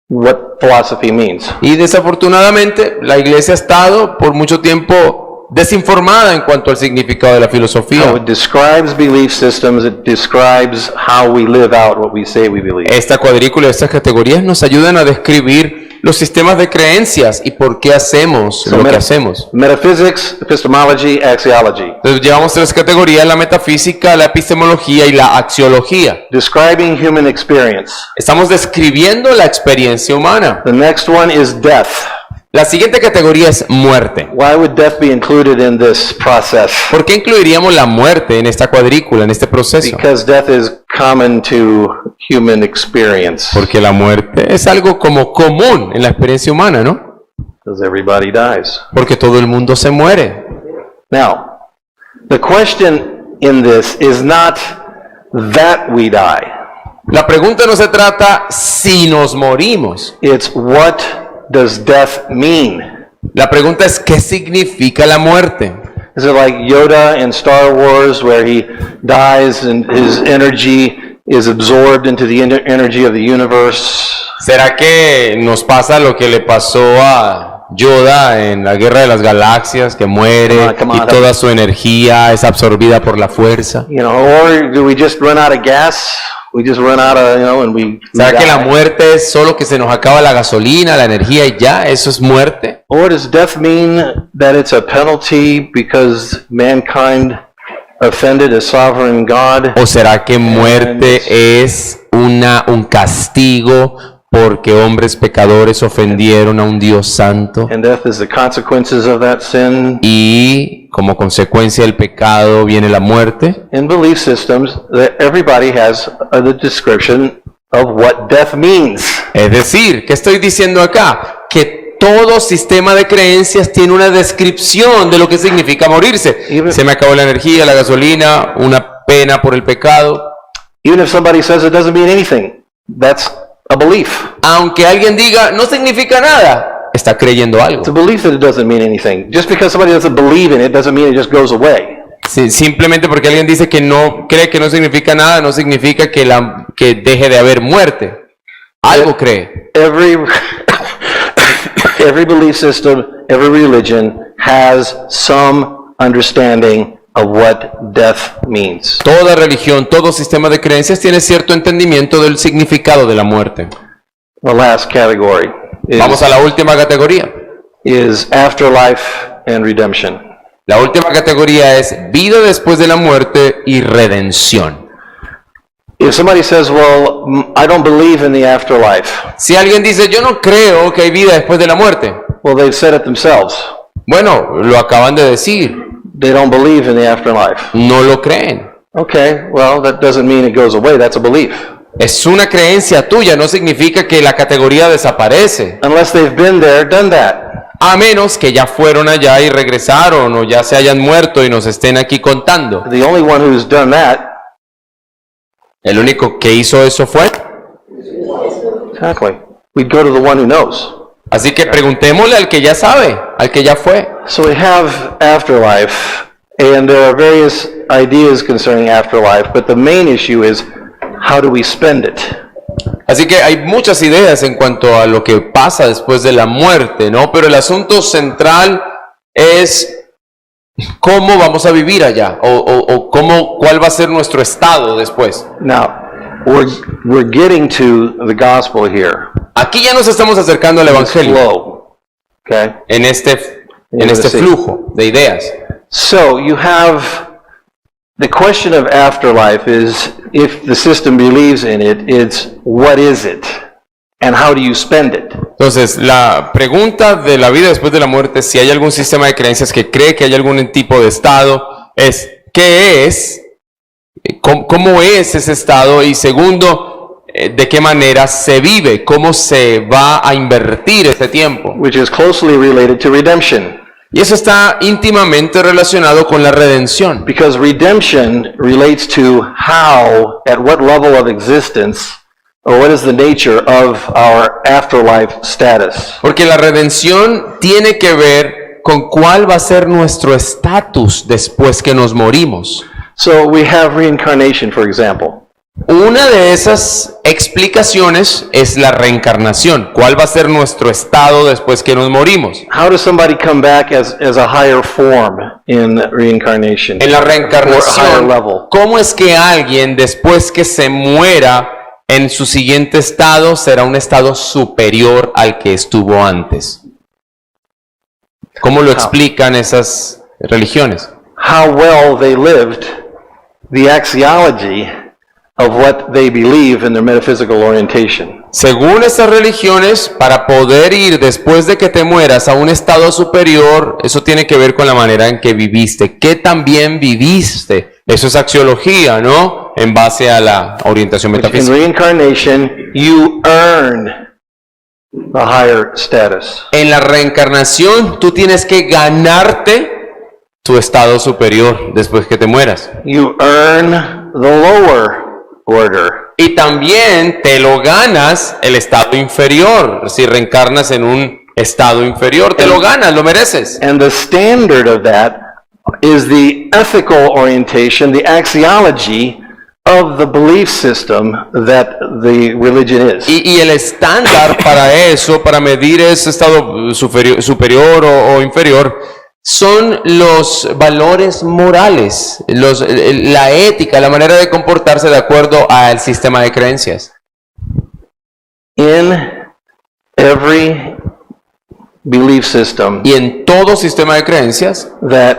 what philosophy means. Y desafortunadamente la iglesia ha estado por mucho tiempo desinformada en cuanto al significado de la So filosofía. it describes belief systems, it describes how we live out what we say we believe. Esta cuadrícula, estas categorías nos ayudan a describir los sistemas de creencias y por qué hacemos lo que hacemos. Metaphysics, epistemology, axiology. Entonces llevamos tres categorías: la metafísica, la epistemología y la axiología. Describing human experience. Estamos describiendo la experiencia humana. The next one is death. La siguiente categoría es muerte. Why would death be included in this process? ¿Por qué incluiríamos la muerte en esta cuadrícula, en este proceso? Because death is common to human experience. Porque la muerte es algo como común en la experiencia humana, ¿no? Because everybody dies. Porque todo el mundo se muere. Now, the question in this is not that we die. La pregunta no se trata si nos morimos. It's what does death mean? La pregunta es ¿qué significa la muerte? Is it like Yoda in Star Wars where he dies and his energy is absorbed into the energy of the universe? ¿Será que nos pasa lo que le pasó a Yoda en la Guerra de las Galaxias, que muere Come on, y toda su energía es absorbida por la fuerza? Or do we just run out of gas? We just run out of, and we ¿Será que la die? muerte es solo que se nos acaba la gasolina, la energía y ya? ¿Eso es muerte? Or does death mean that it's a penalty because mankind offended a sovereign God? ¿O será que muerte es un castigo porque hombres pecadores ofendieron a un Dios santo And death is the consequences of that sin? y como consecuencia del pecado viene la muerte? In belief systems, that everybody has the description of what death means. Es decir, ¿qué estoy diciendo acá? Que todo sistema de creencias tiene una descripción de lo que significa morirse. Se me acabó la energía, la gasolina, una pena por el pecado. Even if somebody says it doesn't mean anything, that's a belief. Aunque alguien diga no significa nada, está creyendo algo. It's a belief that it doesn't mean anything. Just because somebody doesn't believe in it doesn't mean it just goes away. Sí, simplemente porque alguien dice que no cree que no significa nada, no significa que deje de haber muerte. Algo cree. Every belief system, every religion has some understanding of what death means. Toda religión, todo sistema de creencias tiene cierto entendimiento del significado de la muerte. The last category Vamos a la última categoría. is afterlife and redemption. La última categoría es vida después de la muerte y redención. If somebody says, well, I don't believe in the afterlife, Si alguien dice, yo no creo que hay vida después de la muerte, well, they've said it themselves. bueno, lo acaban de decir, They don't believe in the afterlife. no lo creen. Okay, well, that doesn't mean it goes away. That's a belief. Es una creencia tuya, no significa que la categoría desaparece. Unless they've been there, done that. A menos que ya fueron allá y regresaron o ya se hayan muerto y nos estén aquí contando. The only one who's done that, El único que hizo eso fue. exactly. We'd go to the one who knows. Así que preguntémosle al que ya sabe, al que ya fue. So we have afterlife, and there are various ideas concerning afterlife, but the main issue is how do we spend it? Así que hay muchas ideas en cuanto a lo que pasa después de la muerte, ¿no? Pero el asunto central es cómo vamos a vivir allá o cuál va a ser nuestro estado después. Now, we're getting to the gospel here. Aquí ya nos estamos acercando al It's evangelio flow, okay? en este flujo de ideas. So you have the question of afterlife is if the system believes in it, it's what is it and how do you spend it? Entonces, la pregunta de la vida después de la muerte, si hay algún sistema de creencias que cree que hay algún tipo de estado, es ¿qué es? ¿Cómo es ese estado? Y segundo, ¿de qué manera se vive? ¿Cómo se va a invertir ese tiempo? Which is closely related to redemption. Y eso está íntimamente relacionado con la redención. Because redemption relates to how, at what level of existence, or what is the nature of our afterlife status. Porque la redención tiene que ver con cuál va a ser nuestro estatus después que nos morimos. So we have reincarnation, for example. Una de esas explicaciones es la reencarnación. ¿Cuál va a ser nuestro estado después que nos morimos? How does somebody come back as a higher form in reincarnation? En la Or a higher reencarnación, level? ¿cómo es que alguien después que se muera en su siguiente estado será un estado superior al que estuvo antes? ¿Cómo lo explican esas religiones? How well they lived, the axiology of what they believe in their metaphysical orientation. Según estas religiones, para poder ir después de que te mueras a un estado superior, eso tiene que ver con la manera en que viviste. ¿Qué tan bien viviste? Eso es axiología, ¿no? En base a la orientación In metafísica. reincarnation, you earn a higher status. En la reencarnación, tú tienes que ganarte tu estado superior después que te mueras. You earn the lower order. Y también te lo ganas el estado inferior. Si reencarnas en un estado inferior, te lo ganas, lo mereces. And the standard of that is the ethical orientation, the axiology of the belief system that the religion is. Y el estándar para eso, para medir ese estado superior o inferior, son los valores morales, la ética, la manera de comportarse de acuerdo al sistema de creencias. In every belief system Y en todo sistema de creencias that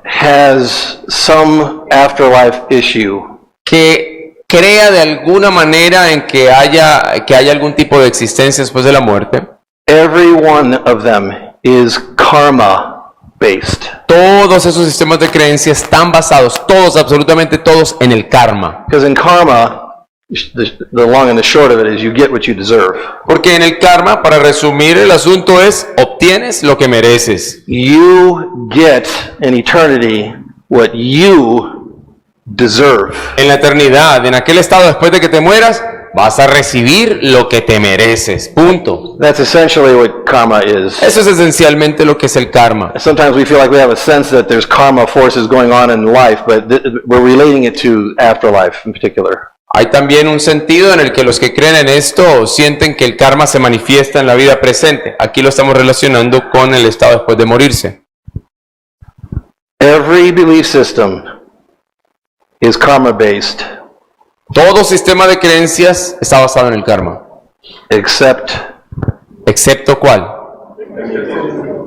has some afterlife issue, que crea de alguna manera en que haya algún tipo de existencia después de la muerte, every one of them is karma based. todos esos sistemas de creencias están basados, todos, absolutamente todos, en el karma. Because in karma, the long and the short of it is you get what you deserve. Porque en el karma, para resumir el asunto, es obtienes lo que mereces. You get in eternity what you deserve. En la eternidad, en aquel estado después de que te mueras, vas a recibir lo que te mereces. Punto. That's essentially what karma is. Eso es esencialmente lo que es el karma. Sometimes we feel like we have a sense that there's karma forces going on in life, but we're relating it to afterlife in particular. Hay también un sentido en el que los que creen en esto sienten que el karma se manifiesta en la vida presente. Aquí lo estamos relacionando con el estado después de morirse. Every belief system is karma based, Todo sistema de creencias está basado en el karma. except ¿Excepto cuál?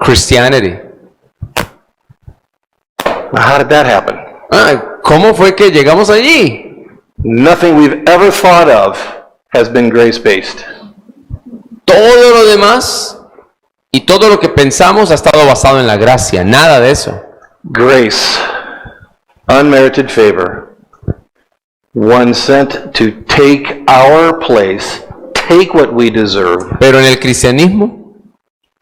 Christianity. how did that happen? ¿Cómo fue que llegamos allí? Nothing we've ever thought of has been grace-based. Todo lo demás y todo lo que pensamos ha estado basado en la gracia, nada de eso. Grace, unmerited favor, one sent to take our place, take what we deserve, Pero en el cristianismo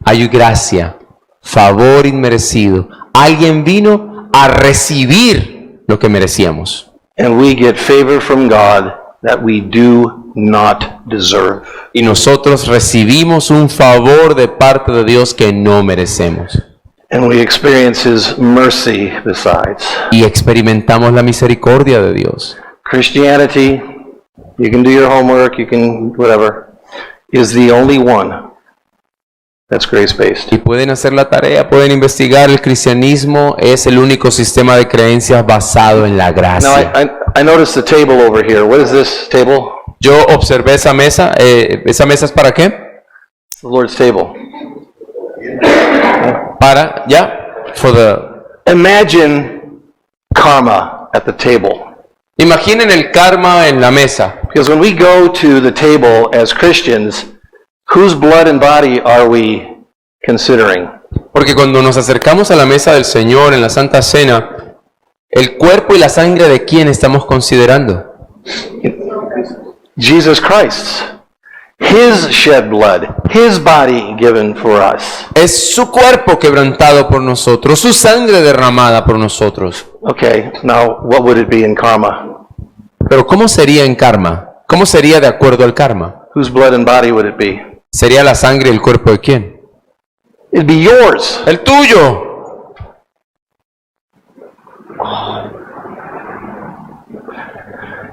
hay gracia, favor inmerecido. Alguien vino a recibir lo que merecíamos. and we get favor from God that we do not deserve. Y nosotros recibimos un favor de parte de Dios que no merecemos. And we experience His mercy besides. Y experimentamos la misericordia de Dios. Christianity, you can do your homework, you can whatever, is the only one that's grace-based. Y pueden hacer la tarea, pueden investigar. El cristianismo es el único sistema de creencias basado en la Now, gracia. I noticed the table over here. What is this table? Yo observé esa mesa. ¿Esa mesa es para qué? The Lord's table. Para, ya, for the... Imagine karma at the table. Imaginen el karma en la mesa. Because when we go to the table as Christians, whose blood and body are we considering? Porque cuando nos acercamos a la mesa del Señor en la Santa Cena, el cuerpo y la sangre de quién estamos considerando. Jesus Christ's. His shed blood, His body given for us. Es su cuerpo quebrantado por nosotros, su sangre derramada por nosotros. Okay, now what would it be in karma? Pero ¿cómo sería en karma? ¿Cómo sería de acuerdo al karma? Whose blood and body would it be? ¿Sería la sangre y el cuerpo de quién? It'd be yours. El tuyo.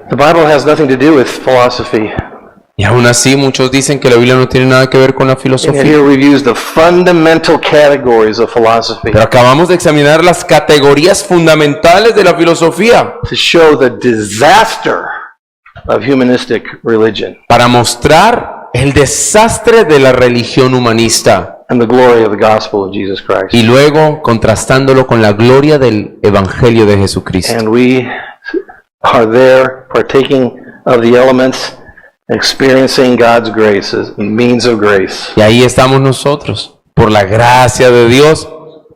The Bible has nothing to do with philosophy. Y aún así muchos dicen que la Biblia no tiene nada que ver con la And filosofía. here we've used the fundamental categories of philosophy Pero acabamos de examinar las categorías fundamentales de la filosofía to show the disaster of humanistic religion para mostrar el desastre de la religión humanista and the glory of the gospel of Jesus Christ. y luego contrastándolo con la gloria del Evangelio de Jesucristo. And we are there partaking of the elements, experiencing God's grace as a means of grace. Y ahí estamos nosotros, por la gracia de Dios,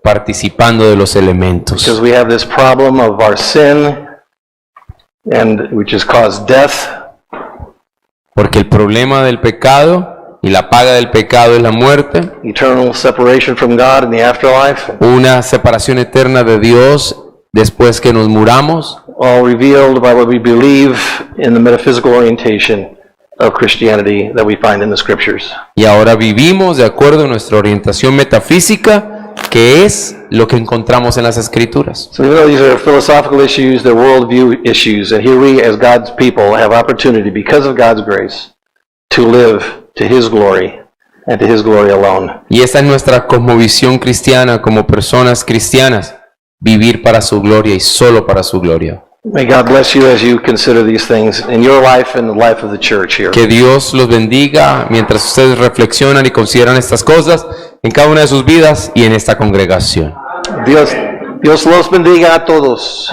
participando de los elementos. Because we have this problem of our sin, and which has caused death, Porque el problema del pecado y la paga del pecado es la muerte, eternal separation from God in the afterlife, una separación eterna de Dios después que nos muramos, all revealed by what we believe in the metaphysical orientation of Christianity that we find in the Scriptures. y ahora vivimos de acuerdo a nuestra orientación metafísica, que es lo que encontramos en las Escrituras. So even though these are philosophical issues, they're worldview issues, and here we as God's people have opportunity, because of God's grace, to live to His glory and to His glory alone. Y esa es nuestra cosmovisión cristiana como personas cristianas, vivir para su gloria y solo para su gloria. May God bless you as you consider these things in your life and the life of the church here. Que Dios los bendiga mientras ustedes reflexionan y consideran estas cosas en cada una de sus vidas y en esta congregación. Dios los bendiga a todos.